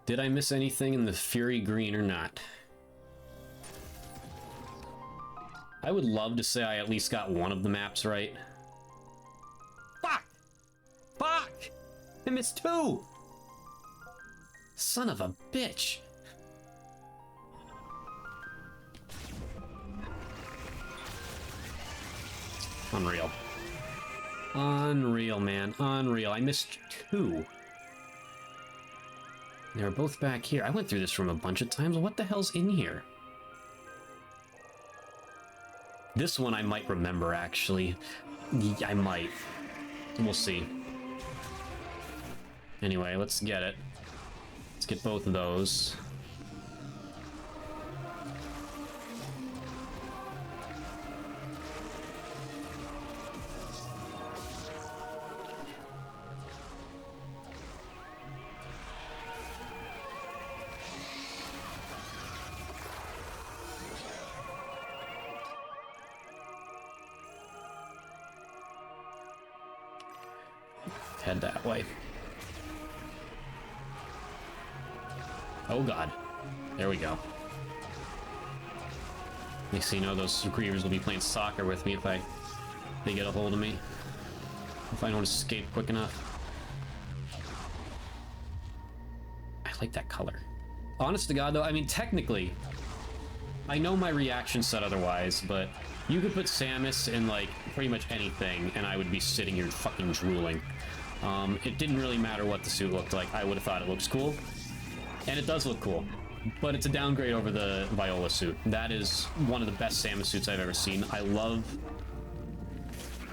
Did I miss anything in the Fury Green or not? I would love to say I at least got one of the maps right. Fuck! Fuck! I missed 2! Son of a bitch! Unreal. Unreal, man. Unreal. I missed 2. They were both back here. I went through this room a bunch of times. What the hell's in here? This one I might remember, actually. I might. We'll see. Anyway, let's get it. Let's get both of those. Head that way. Oh god. There we go. Next thing you know, those grievers will be playing soccer with me if they get a hold of me. If I don't escape quick enough. I like that color. Honest to god though, I mean technically, I know my reaction said otherwise, but you could put Samus in like pretty much anything and I would be sitting here fucking drooling. It didn't really matter what the suit looked like. I would have thought it looks cool. And it does look cool. But it's a downgrade over the Viola suit. That is one of the best Samus suits I've ever seen. I love...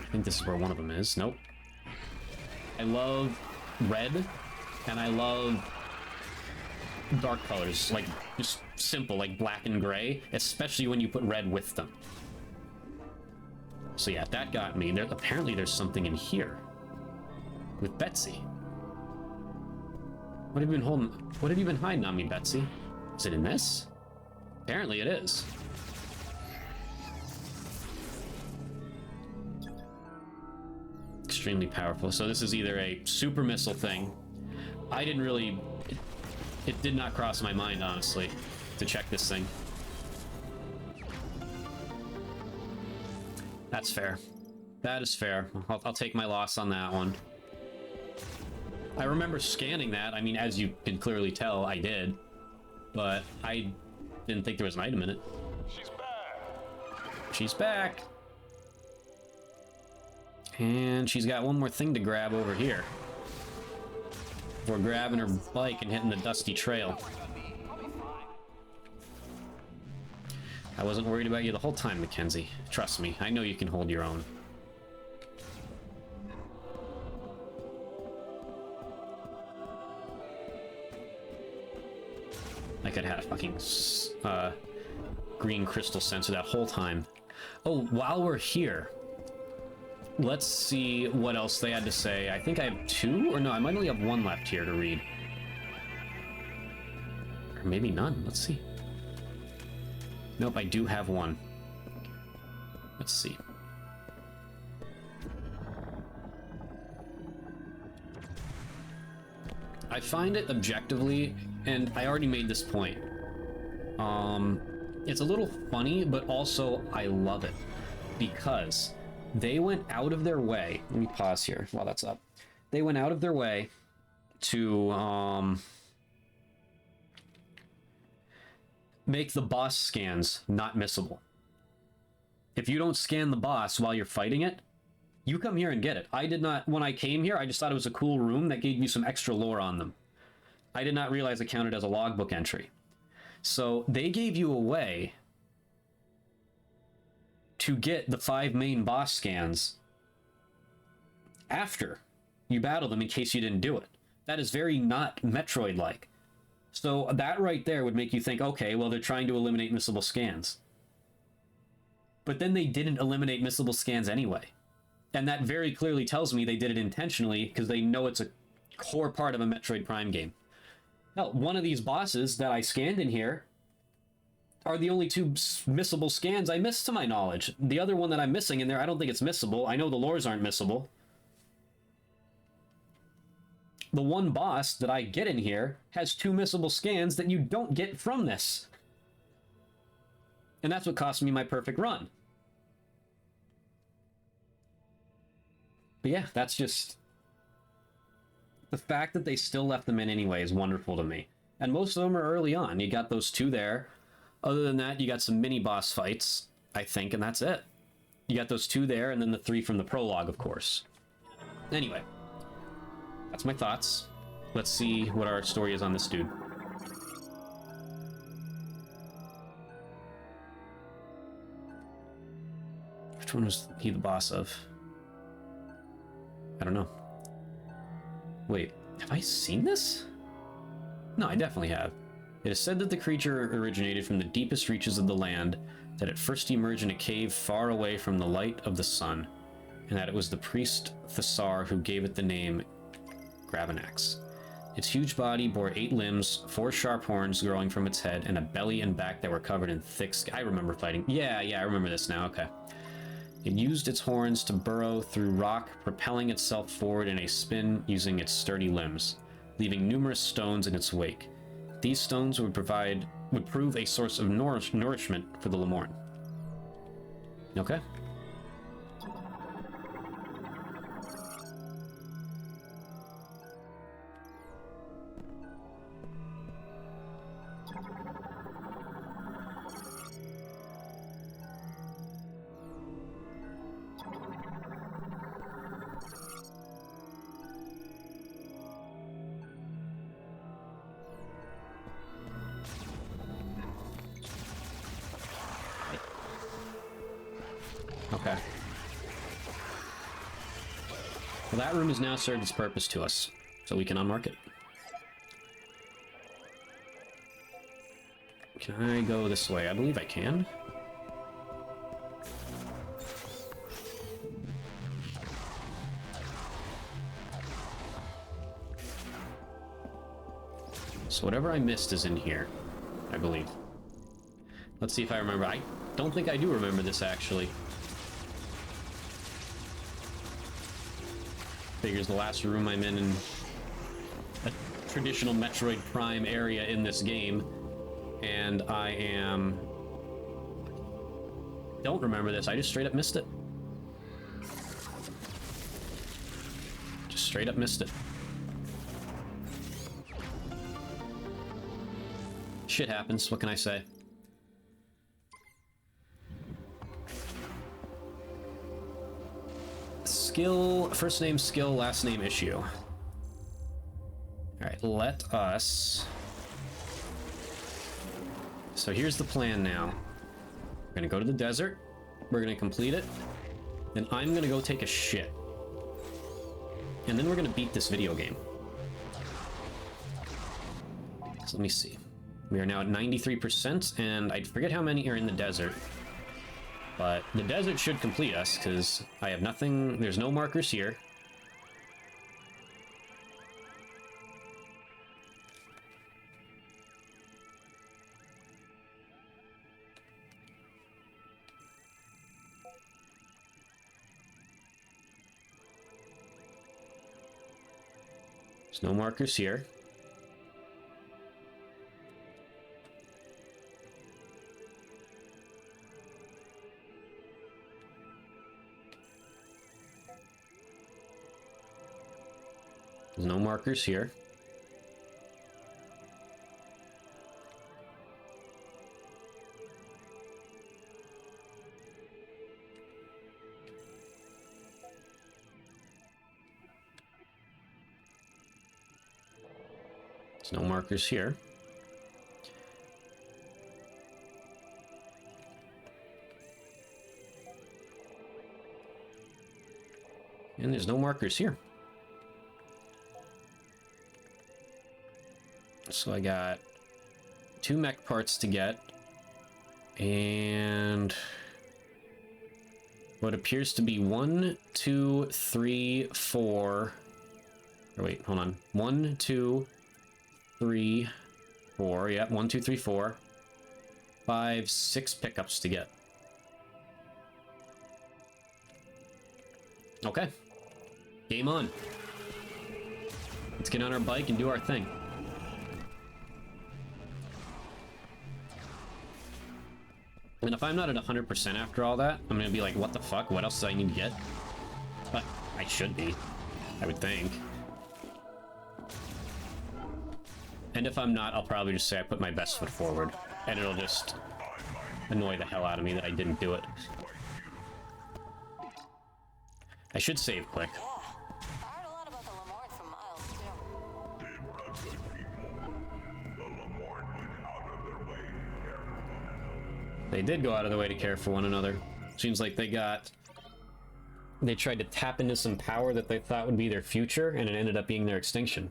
I think this is where one of them is. Nope. I love red. And I love dark colors. Like, just simple, like black and gray. Especially when you put red with them. So yeah, that got me. Apparently there's something in here. With Betsy. What have you been holding? What have you been hiding on me, Betsy? Is it in this? Apparently it is. Extremely powerful. So this is either a super missile thing. I didn't really... It did not cross my mind, honestly, to check this thing. That's fair. That is fair. I'll take my loss on that one. I remember scanning that. I mean, as you can clearly tell, I did. But I didn't think there was an item in it. She's back. She's back. And she's got one more thing to grab over here. Before grabbing her bike and hitting the dusty trail. I wasn't worried about you the whole time, Mackenzie. Trust me, I know you can hold your own. I could have had a fucking green crystal sensor that whole time. Oh, while we're here, let's see what else they had to say. I think I have 2, or no, I might only have 1 left here to read. Or maybe none, let's see. Nope, I do have 1. Let's see. I find it objectively, and I already made this point. It's a little funny, but also I love it because they went out of their way. Let me pause here while that's up. They went out of their way to make the boss scans not missable. If you don't scan the boss while you're fighting it, you come here and get it. I did not, when I came here, I just thought it was a cool room that gave me some extra lore on them. I did not realize it counted as a logbook entry. So they gave you a way to get the 5 main boss scans after you battle them in case you didn't do it. That is very not Metroid-like. So that right there would make you think, okay, well, they're trying to eliminate missable scans. But then they didn't eliminate missable scans anyway. And that very clearly tells me they did it intentionally because they know it's a core part of a Metroid Prime game. Hell, one of these bosses that I scanned in here are the only 2 missable scans I missed to my knowledge. The other one that I'm missing in there, I don't think it's missable. I know the lores aren't missable. The one boss that I get in here has 2 missable scans that you don't get from this. And that's what cost me my perfect run. But yeah, that's just... The fact that they still left them in anyway is wonderful to me. And most of them are early on. You got those 2 there. Other than that, you got some mini-boss fights, I think, and that's it. You got those 2 there, and then the 3 from the prologue, of course. Anyway, that's my thoughts. Let's see what our story is on this dude. Which one was he the boss of? I don't know. Wait, have I seen this? No, I definitely have. It is said that the creature originated from the deepest reaches of the land, that it first emerged in a cave far away from the light of the sun, and that it was the priest Thessar who gave it the name Gravanax. Its huge body bore 8 limbs, 4 sharp horns growing from its head, and a belly and back that were covered in thick skin. I remember fighting. Yeah, I remember this now. Okay. It used its horns to burrow through rock, propelling itself forward in a spin using its sturdy limbs, leaving numerous stones in its wake. These stones would prove a source of nourishment for the Lemorn. Okay. Okay. Well, that room has now served its purpose to us, so we can unmark it. Can I go this way? I believe I can. So whatever I missed is in here, I believe. Let's see if I remember. I don't think I do remember this, actually. Figures the last room I'm in a traditional Metroid Prime area in this game, and I don't remember this. I just straight up missed it. Just straight up missed it. Shit happens, what can I say? Skill, first name skill, last name issue. Alright, let us... So here's the plan now. We're gonna go to the desert, we're gonna complete it, then I'm gonna go take a shit. And then we're gonna beat this video game. So let me see. We are now at 93%, and I forget how many are in the desert. But the desert should complete us, because I have nothing, there's no markers here. There's no markers here. There's no markers here. There's no markers here. And there's no markers here. So I got 2 mech parts to get, and what appears to be 1, 2, 3, 4. Oh, wait, hold on. 1, 2, 3, 4. Yeah, 1, 2, 3, 4. 5, 6 pickups to get. Okay. Game on. Let's get on our bike and do our thing. And if I'm not at 100% after all that, I'm gonna be like, what the fuck? What else do I need to get? But I should be, I would think. And if I'm not, I'll probably just say I put my best foot forward. And it'll just annoy the hell out of me that I didn't do it. I should save quick. Yeah. I heard a lot about the Lamorne from Miles, too. They were a good people. The Lamorne went out of their way to care for one another. They did go out of their way to care for one another. Seems like they tried to tap into some power that they thought would be their future, and it ended up being their extinction.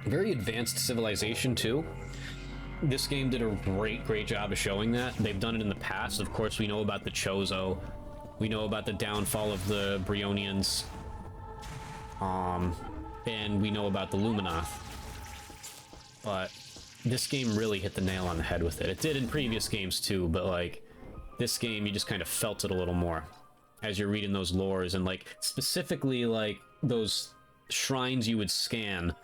Very advanced civilization, too. This game did a great job of showing that. They've done it in the past. Of course, we know about the Chozo. We know about the downfall of the Brionians. And we know about the Luminoth. But this game really hit the nail on the head with it. It did in previous games, too, but, like, this game, you just kind of felt it a little more as you're reading those lores, and, like, specifically, like, those shrines you would scan,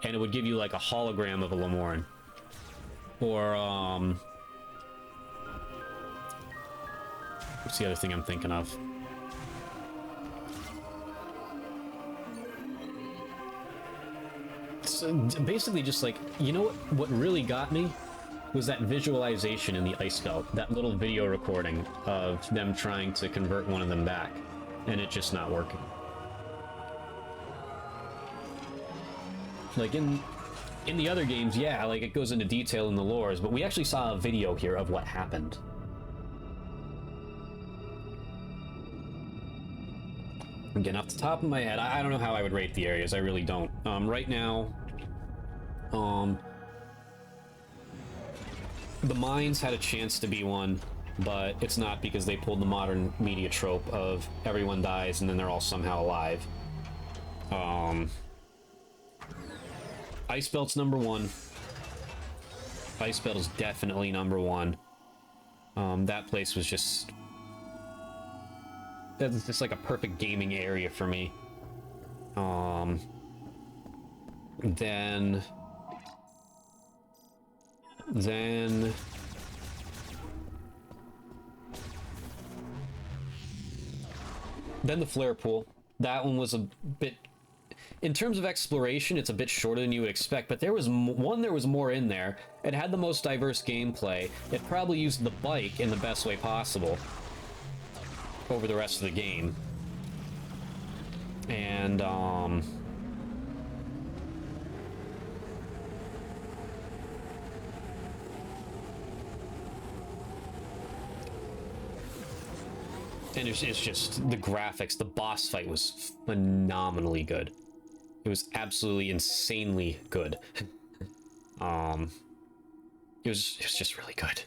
and it would give you, like, a hologram of a Lamorne. Or, what's the other thing I'm thinking of? So basically just like, you know what really got me? Was that visualization in the ice belt. That little video recording of them trying to convert one of them back. And it just not working. Like in the other games, yeah, like it goes into detail in the lores, but we actually saw a video here of what happened. Again, off the top of my head, I don't know how I would rate the areas. I really don't. Right now, the mines had a chance to be one, but it's not because they pulled the modern media trope of everyone dies and then they're all somehow alive. Ice Belt's number one. Ice Belt is definitely number one. That place was just... That's just like a perfect gaming area for me. Then the flare pool. That one was a bit... In terms of exploration, it's a bit shorter than you would expect, but there was there was more in there. It had the most diverse gameplay. It probably used the bike in the best way possible over the rest of the game. And, it's just the graphics. The boss fight was phenomenally good. It was absolutely insanely good. It was just really good.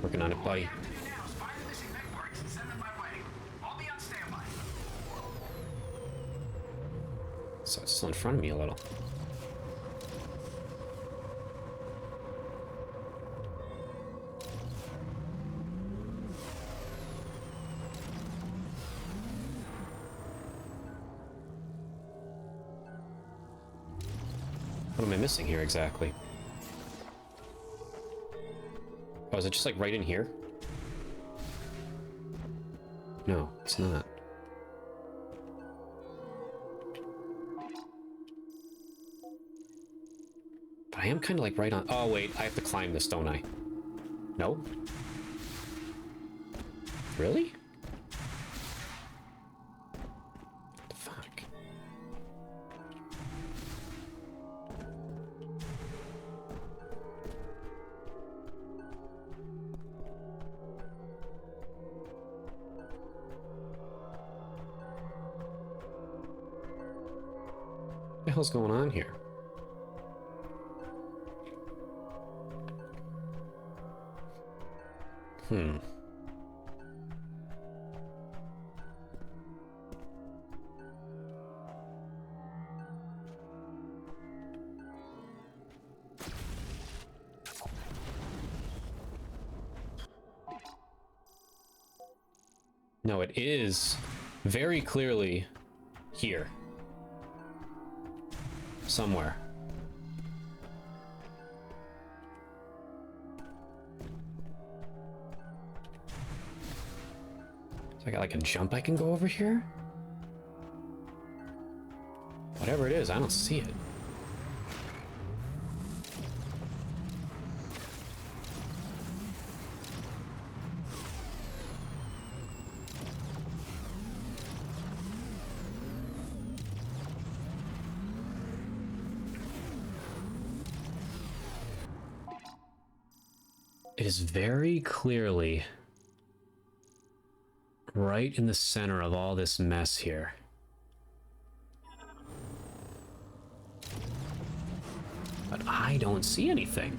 Working on it, buddy. So it's still in front of me a little. What am I missing here exactly? Oh, is it just like right in here? No, it's not. But I am kind of like right on... Oh, wait, I have to climb this, don't I? No? Really? What the fuck? What the hell's going on here? No, it is very clearly here. Somewhere. So I got like a jump I can go over here? Whatever it is, I don't see it. It is very clearly right in the center of all this mess here. But I don't see anything.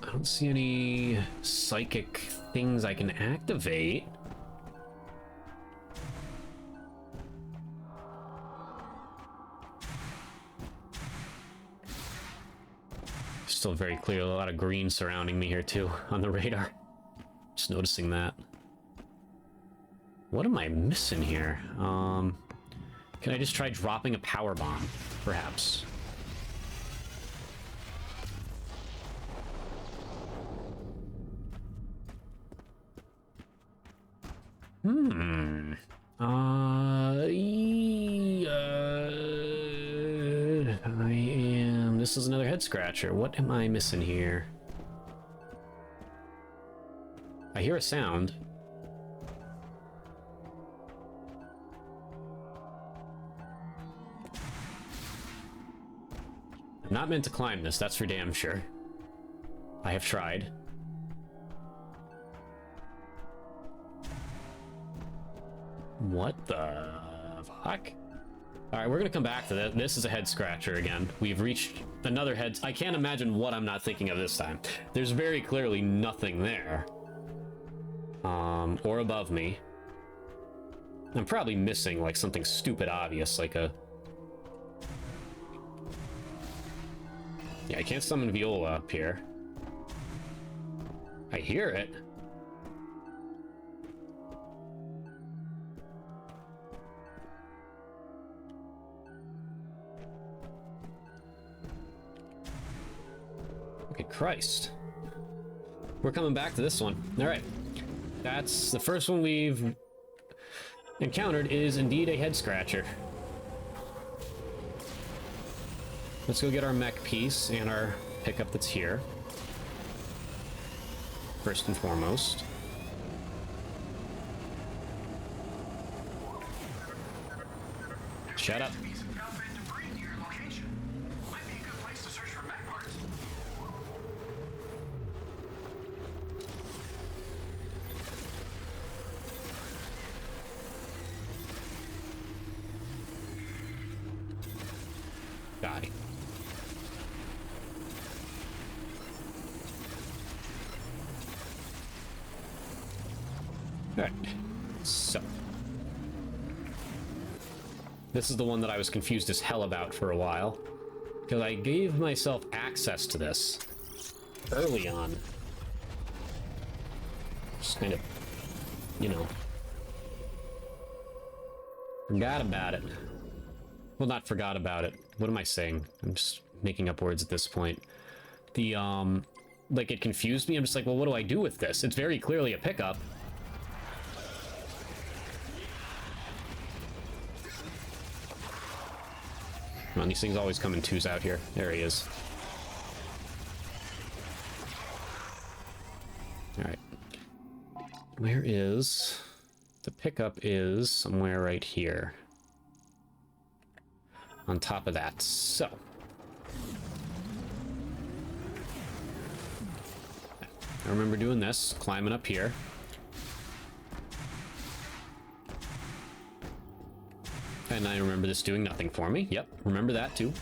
I don't see any psychic things I can activate. Still very clear, a lot of green surrounding me here too on the radar. Just noticing that. What am I missing here? Can I just try dropping a power bomb, perhaps? This is another head scratcher. What am I missing here? I hear a sound. I'm not meant to climb this, that's for damn sure. I have tried. What the fuck? Alright, we're gonna come back to this. This is a head scratcher again. We've reached another head. I can't imagine what I'm not thinking of this time. There's very clearly nothing there. Or above me. I'm probably missing like something stupid obvious, like a... Yeah, I can't summon Viola up here. I hear it. Okay, Christ. We're coming back to this one. All right. That's the first one we've encountered is indeed a head scratcher. Let's go get our mech piece and our pickup that's here. First and foremost. Shut up. Die. Alright, so this is the one that I was confused as hell about for a while, because I gave myself access to this early on. Just kind of, you know, forgot about it. Well, not forgot about it. What am I saying? I'm just making up words at this point. The, like, it confused me. I'm just like, well, what do I do with this? It's very clearly a pickup. Come on, these things always come in twos out here. There he is. Alright. Where is... The pickup is somewhere right here. On top of that, so... I remember doing this, climbing up here. And I remember this doing nothing for me. Yep, remember that too.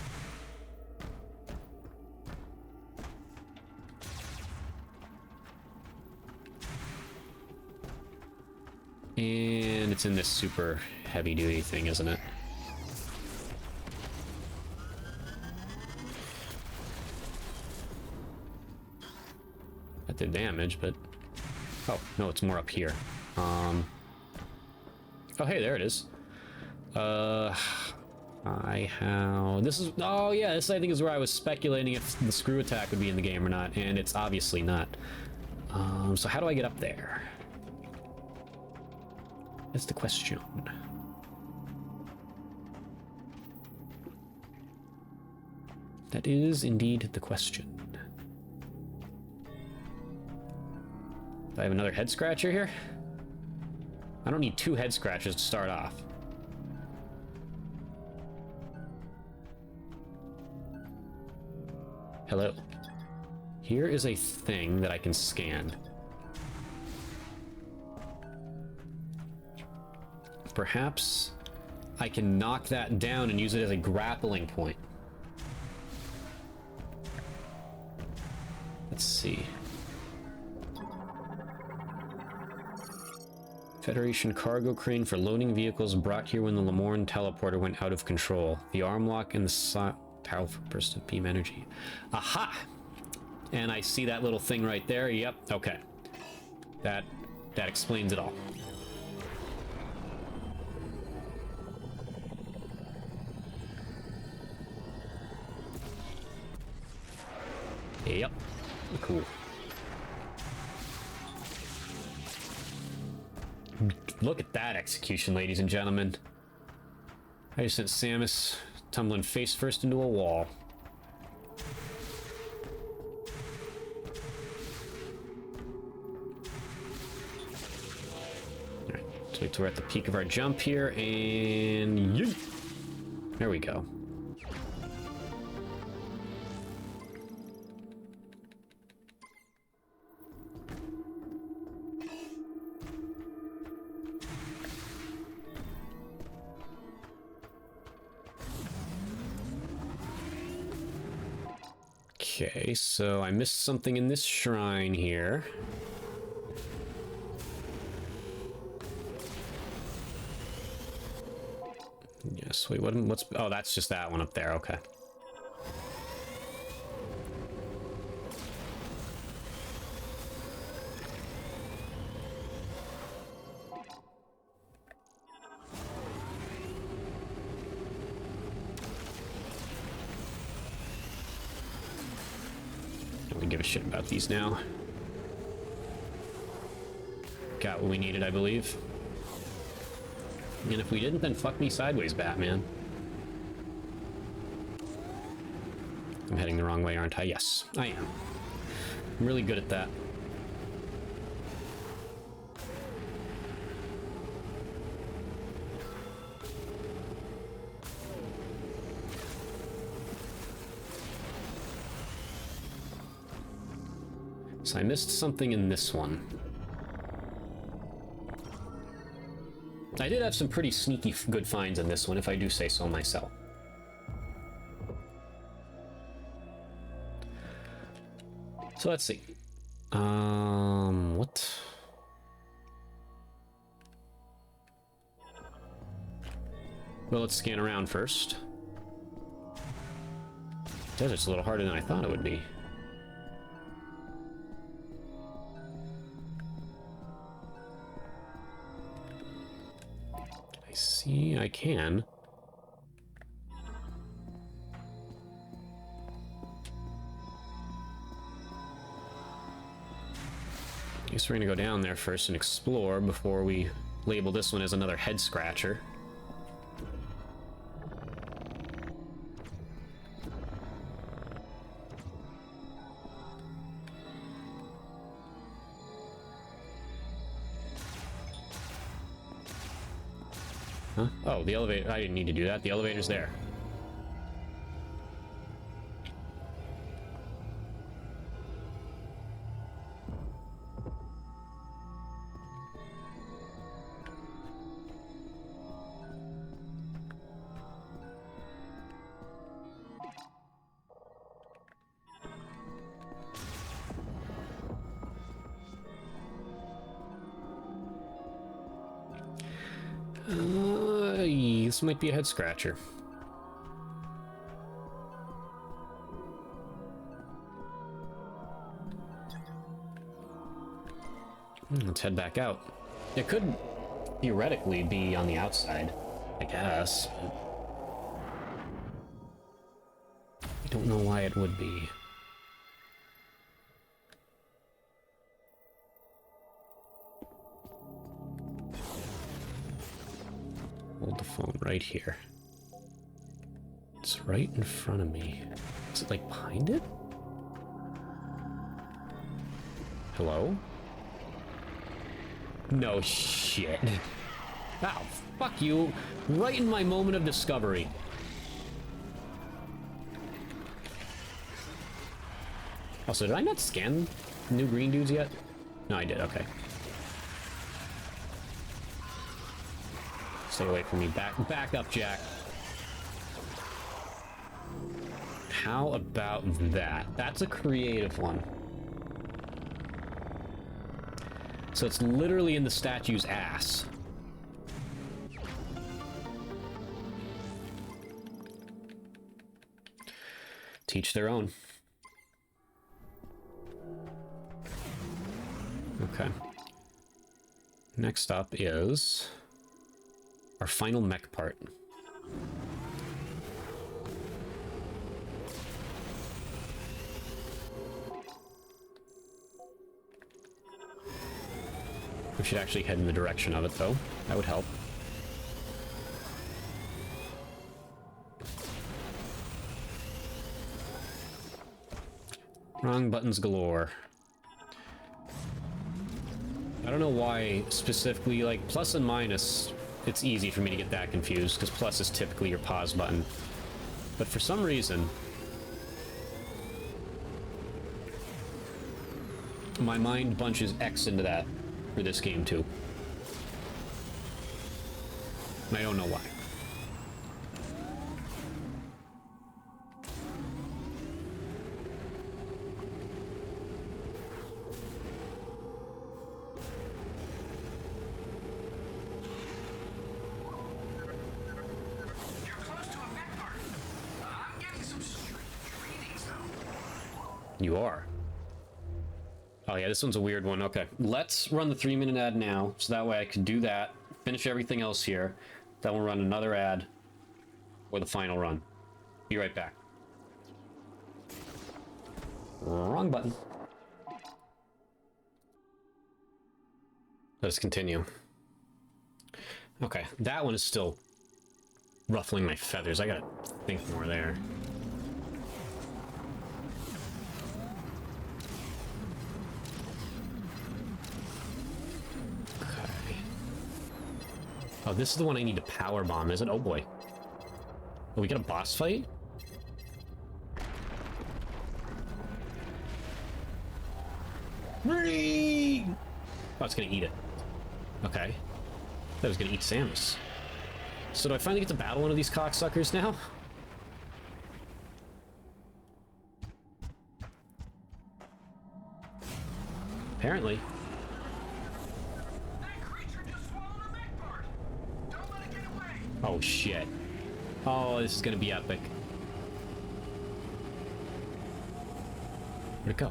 And it's in this super heavy-duty thing, isn't it? That did damage, but... Oh, no, it's more up here. Oh, hey, there it is. This is... Oh, yeah, this I think is where I was speculating if the screw attack would be in the game or not, and it's obviously not. So how do I get up there? That's the question. That is indeed the question. Do I have another head scratcher here? I don't need 2 head scratchers to start off. Hello. Here is a thing that I can scan. Perhaps I can knock that down and use it as a grappling point. Let's see. Federation cargo crane for loading vehicles brought here when the Lamorne teleporter went out of control. The arm lock and the tile for burst of beam energy. Aha! And I see that little thing right there. Yep. Okay. That explains it all. Yep. Cool. Look at that execution, ladies and gentlemen. I just sent Samus tumbling face first into a wall. Alright, so we're at the peak of our jump here, and yeet! There we go. Okay, so I missed something in this shrine here. Yes, wait, what's... Oh, that's just that one up there, okay. Give a shit about these now. Got what we needed, I believe. And if we didn't, then fuck me sideways, Batman. I'm heading the wrong way, aren't I? Yes, I am. I'm really good at that. So I missed something in this one. I did have some pretty sneaky good finds in this one, if I do say so myself. So let's see. What? Well, let's scan around first. Desert's a little harder than I thought it would be. See, I can. Guess we're gonna go down there first and explore before we label this one as another head scratcher. Huh? Oh, the elevator. I didn't need to do that. The elevator's there. This might be a head scratcher. Let's head back out. It could theoretically be on the outside, I guess. I don't know why it would be. Hold the phone right here. It's right in front of me. Is it like behind it? Hello? No shit. Ow, fuck you. Right in my moment of discovery. Also, did I not scan new green dudes yet? No, I did, okay. Stay away from me. Back up, Jack. How about that? That's a creative one. So it's literally in the statue's ass. Teach their own. Okay. Next up is our final mech part. We should actually head in the direction of it, though. That would help. Wrong buttons galore. I don't know why specifically, like, plus and minus, it's easy for me to get that confused, because plus is typically your pause button. But for some reason, my mind bunches X into that for this game, too. And I don't know why. You are. Oh yeah, this one's a weird one. Okay, let's run the 3-minute ad now, so that way I can do that, finish everything else here, then we'll run another ad, or the final run. Be right back. Wrong button. Let's continue. Okay, that one is still ruffling my feathers. I gotta think more there. Oh, this is the one I need to power bomb, is it? Oh boy. Oh, we got a boss fight? Oh, it's gonna eat it. Okay. That was gonna eat Samus. So do I finally get to battle one of these cocksuckers now? Apparently. Oh shit. Oh, this is gonna be epic. Where'd it go?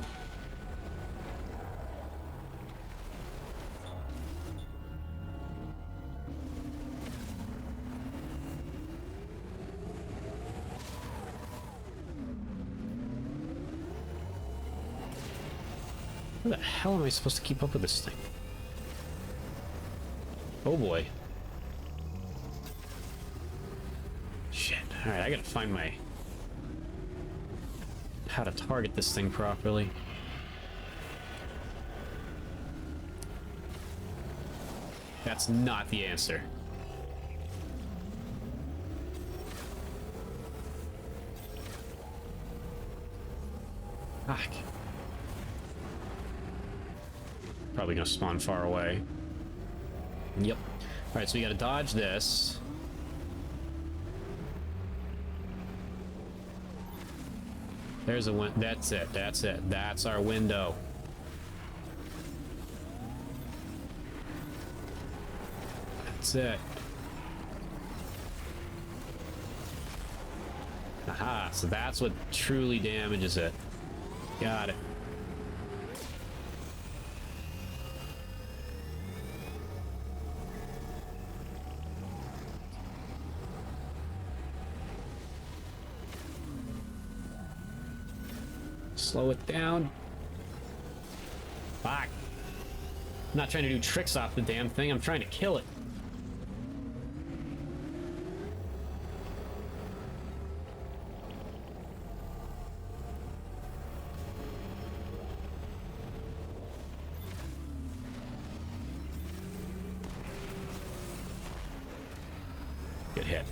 How the hell am I supposed to keep up with this thing? Oh boy. Shit. Alright, I gotta find my... how to target this thing properly. That's not the answer. Fuck. Probably gonna spawn far away. Yep. Alright, so we gotta dodge this. There's a win. That's it. That's it. That's our window. That's it. Aha. So that's what truly damages it. Got it. Slow it down. Fuck. I'm not trying to do tricks off the damn thing. I'm trying to kill it. Good hit.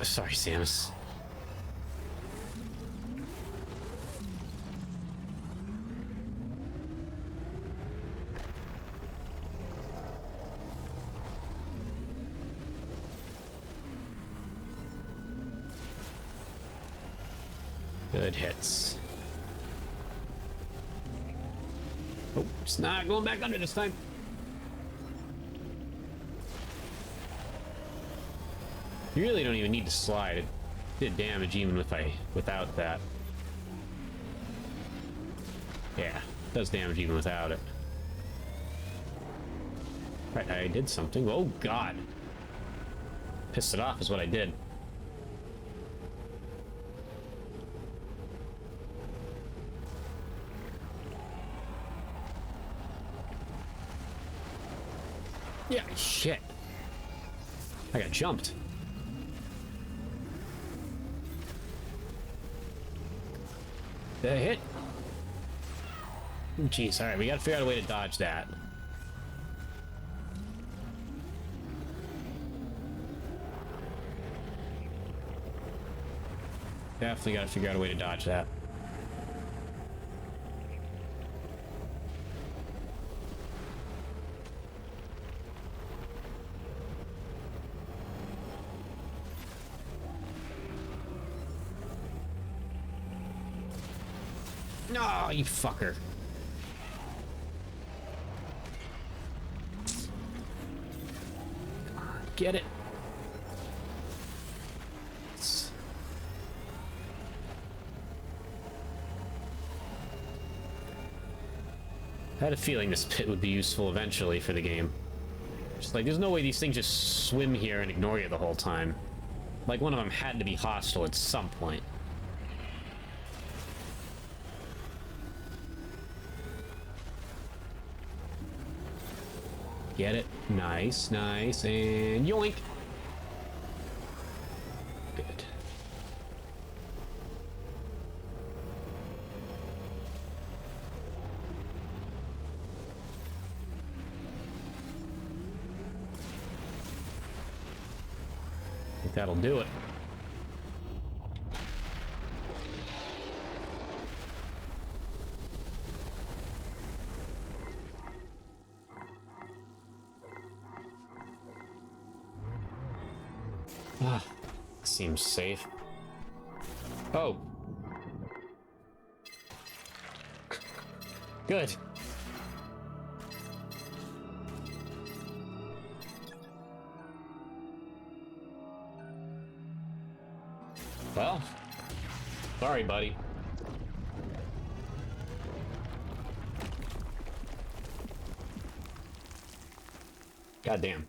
Sorry, Samus. Good hits. Oh, it's not going back under this time. You really don't even need to slide. It did damage even without that. Yeah, it does damage even without it. Right, I did something. Oh god. Pissed it off is what I did. Yeah, shit. I got jumped. The hit. Jeez, alright, we gotta figure out a way to dodge that. Definitely gotta figure out a way to dodge that. No, you fucker. Get it. I had a feeling this pit would be useful eventually for the game. Just like, there's no way these things just swim here and ignore you the whole time. Like, one of them had to be hostile at some point. Get it? Nice, nice, and yoink! Good. I think that'll do it. Ah, seems safe. Oh. Good. Well, sorry, buddy. Goddamn.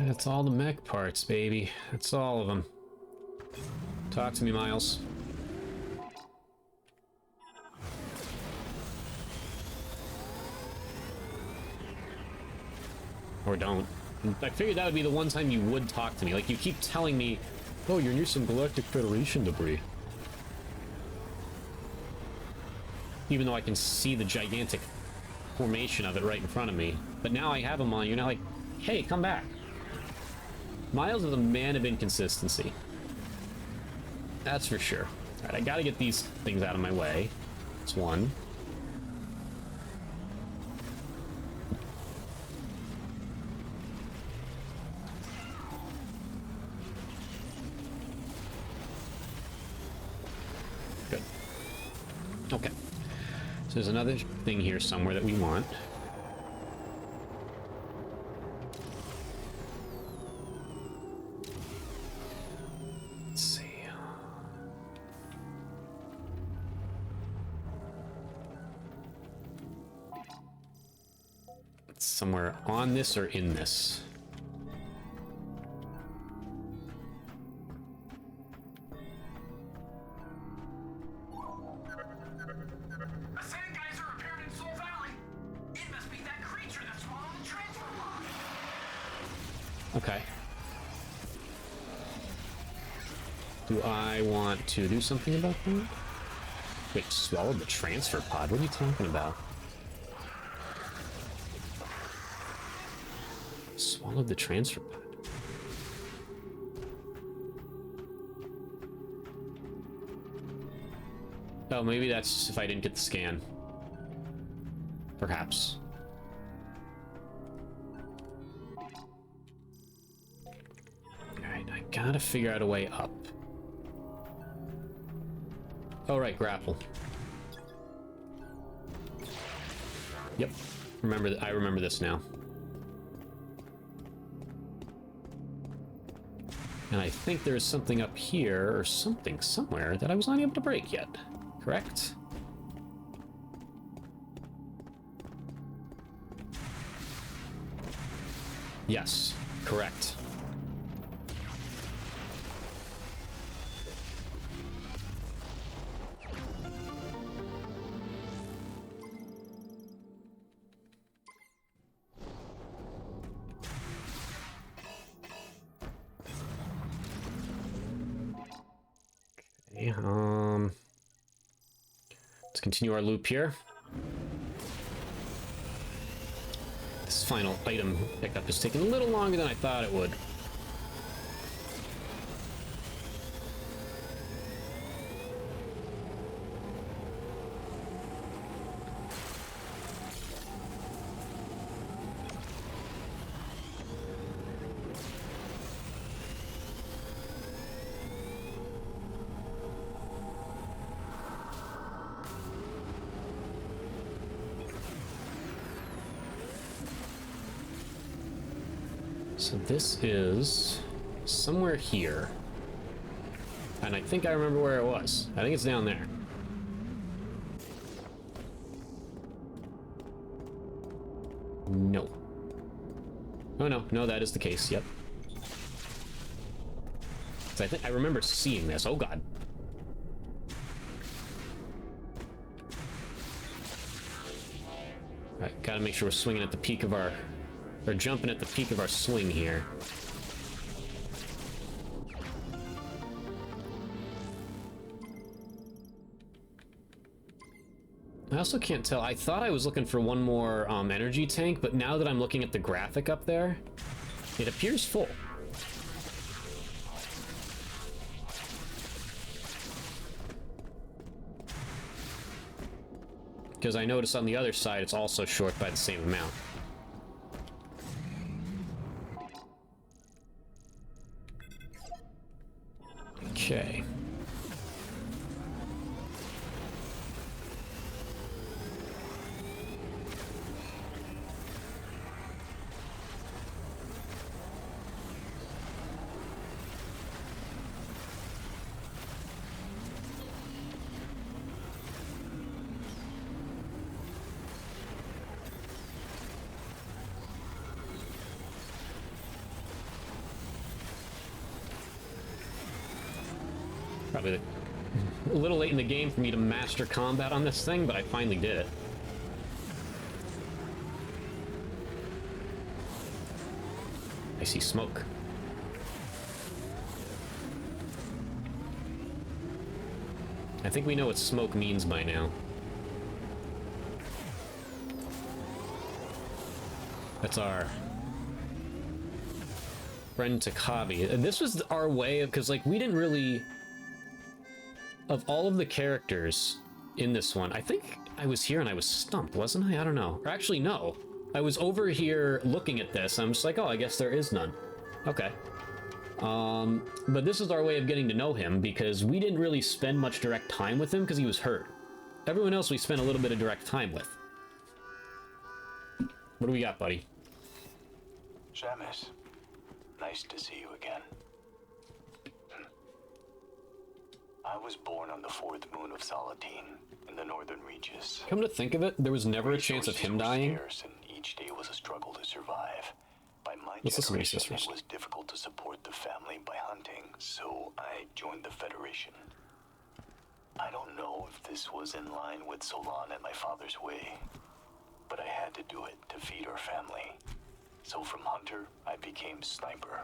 That's all the mech parts, baby. That's all of them. Talk to me, Miles. Or don't. I figured that would be the one time you would talk to me. Like, you keep telling me, oh, you're near some Galactic Federation debris. Even though I can see the gigantic formation of it right in front of me. But now I have them on, you're not like, hey, come back. Miles is a man of inconsistency. That's for sure. Alright, I gotta get these things out of my way. That's one. So there's another thing here somewhere that we want. Let's see. It's somewhere on this or in this. Okay. Do I want to do something about that? Wait, swallow the transfer pod? What are you talking about? Swallowed the transfer pod. Oh, maybe that's if I didn't get the scan. Perhaps. Alright, I gotta figure out a way up. Oh, right, grapple. Yep. I remember this now. And I think there's something up here, or something somewhere, that I was not able to break yet. Correct? Yes, correct. Okay, let's continue our loop here. This final item pickup is taking a little longer than I thought it would. So this is somewhere here. And I think I remember where it was. I think it's down there. No. Oh no, no, that is the case, yep. So I think I remember seeing this. Oh god. Alright, gotta make sure we're swinging at the peak of our... Or jumping at the peak of our swing here. I also can't tell. I thought I was looking for one more energy tank, but now that I'm looking at the graphic up there, it appears full. Because I noticed on the other side it's also short by the same amount. Okay. Probably a little late in the game for me to master combat on this thing, but I finally did it. I see smoke. I think we know what smoke means by now. That's our friend Takabi. And this was our way of, because like we didn't really... Of all of the characters in this one, I think I was here and I was stumped, wasn't I? I don't know. Or actually, no. I was over here looking at this. I'm just like, oh, I guess there is none. Okay. But this is our way of getting to know him, because we didn't really spend much direct time with him because he was hurt. Everyone else we spent a little bit of direct time with. What do we got, buddy? Shamus, nice to see you again. I was born on the fourth moon of Saladin in the northern reaches. Come to think of it, there was never a chance of him dying. Scarce, and each day was a struggle to survive. By my Let's listen to your generation, sisters. it was difficult to support the family by hunting, so I joined the Federation. I don't know if this was in line with Solon and my father's way, but I had to do it to feed our family. So from hunter, I became sniper.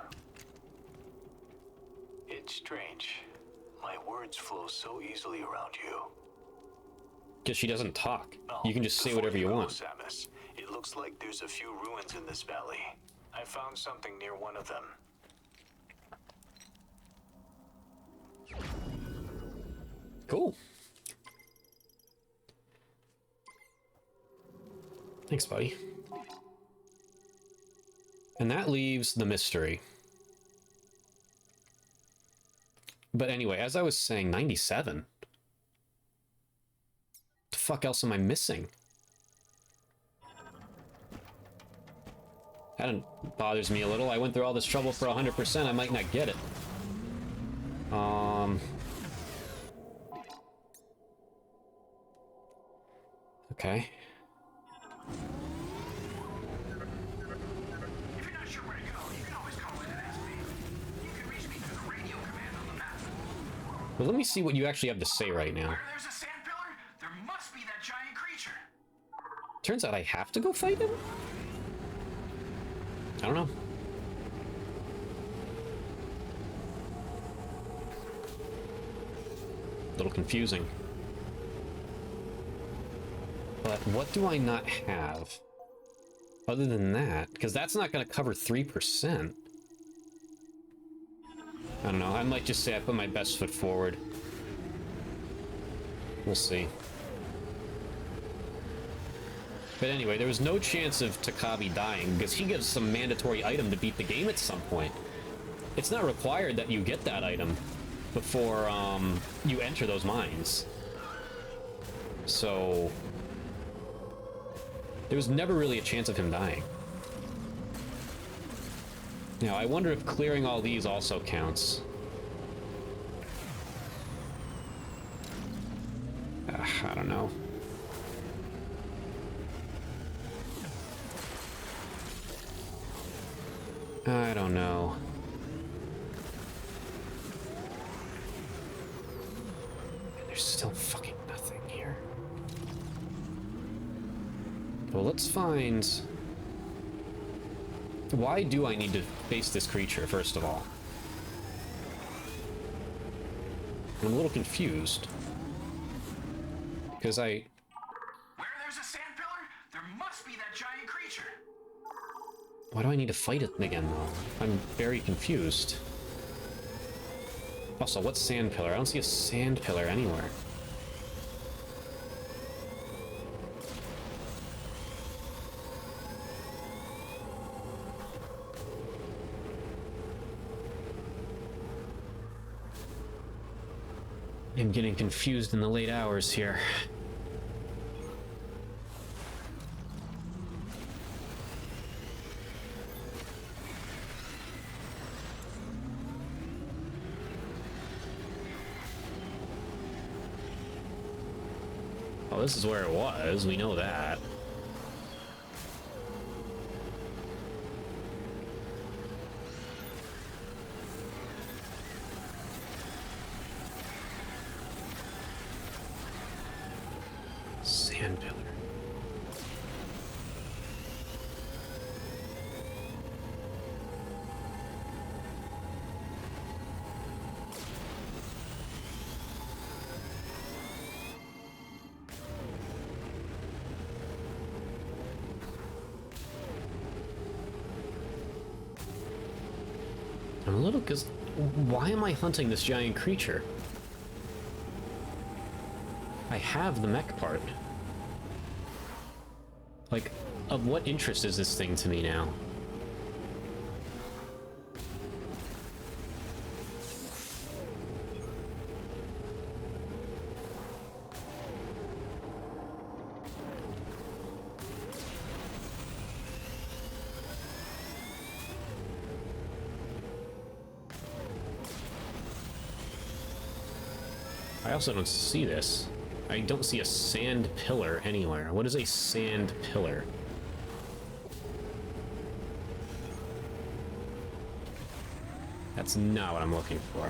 It's strange. My words flow so easily around you. Because she doesn't talk. Oh, You can just say before whatever you go, want. Samus, it looks like there's a few ruins in this valley. I found something near one of them. Cool. Thanks, buddy. And that leaves the mystery. But anyway, as I was saying, 97? What the fuck else am I missing? That bothers me a little. I went through all this trouble for 100%. I might not get it. Okay. If you're not sure where to go, you can always call in and ask me. You can reach me through the radio command on the map. Well, let me see what you actually have to say right now. Where there's a sand pillar, there must be that giant creature. Turns out I have to go fight him? I don't know. A little confusing. But what do I not have? Other than that, because that's not going to cover 3%. I don't know. I might just say I put my best foot forward. We'll see. But anyway, there was no chance of Takabi dying because he gives some mandatory item to beat the game at some point. It's not required that you get that item before you enter those mines. So there was never really a chance of him dying. Now, I wonder if clearing all these also counts. I don't know. I don't know. There's still fucking nothing here. Well, let's find... Why do I need to face this creature, first of all? I'm a little confused. Because Where there's a sand pillar, there must be that giant creature. Why do I need to fight it again, though? I'm very confused. Also, what's sand pillar? I don't see a sand pillar anywhere. I'm getting confused in the late hours here. Oh, this is where it was. We know that. Sand pillar. I'm a little, because why am I hunting this giant creature? I have the mech part. Like, of what interest is this thing to me now? I also don't see this. I don't see a sand pillar anywhere. What is a sand pillar? That's not what I'm looking for.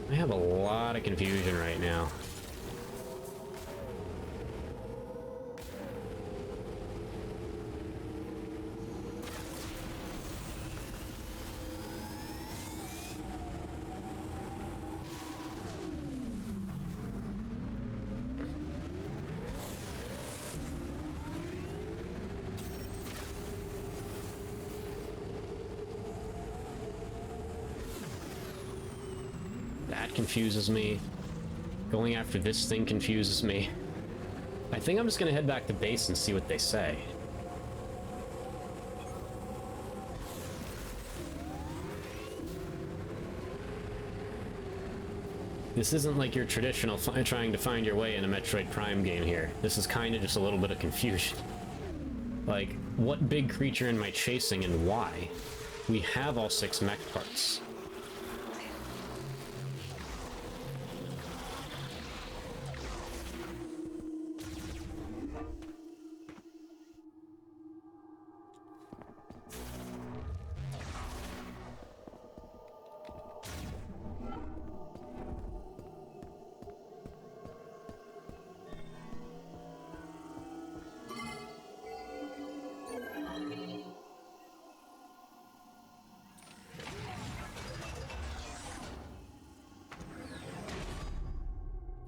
I have a lot of confusion right now. That confuses me. Going after this thing confuses me. I think I'm just gonna head back to base and see what they say. This isn't like your traditional trying to find your way in a Metroid Prime game here. This is kind of just a little bit of confusion. Like, what big creature am I chasing and why? We have all 6 mech parts.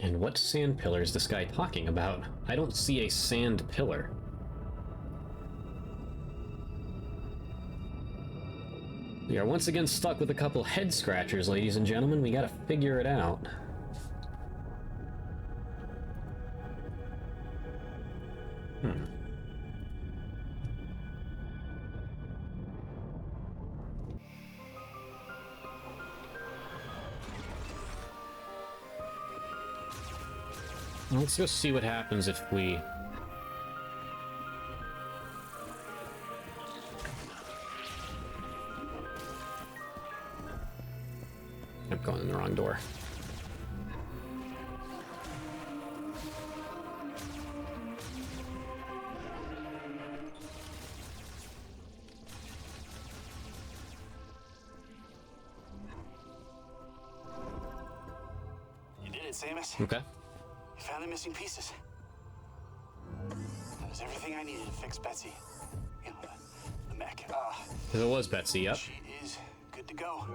And what sand pillar is this guy talking about? I don't see a sand pillar. We are once again stuck with a couple head scratchers, ladies and gentlemen. We gotta figure it out. Let's go see what happens if we... I'm going in the wrong door. You did it, Samus. Okay. You found the missing pieces. That was everything I needed to fix Betsy. You know, the mech. If it was Betsy, yep. She is good to go.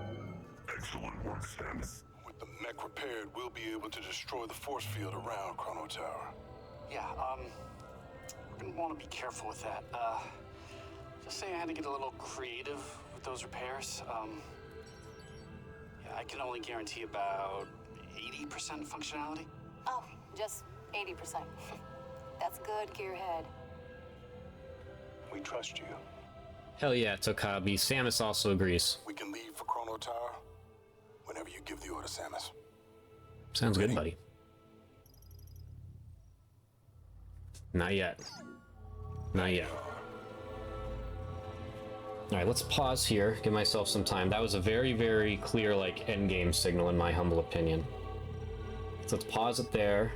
Excellent work, Samus. With the mech repaired, we'll be able to destroy the force field around Chrono Tower. Yeah, we're gonna want to be careful with that. Just say I had to get a little creative with those repairs. Yeah, I can only guarantee about 80% functionality. Oh, just 80%. That's good, Gearhead. We trust you. Hell yeah, Tokabi. Samus also agrees. We can leave for Chrono Tower whenever you give the order, Samus. Sounds good, buddy. Not yet. Not yet. Alright, let's pause here, give myself some time. That was a very, very clear, like, endgame signal in my humble opinion. So let's pause it there.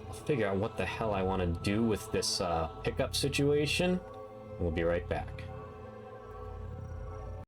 I'll figure out what the hell I want to do with this pickup situation. We'll be right back.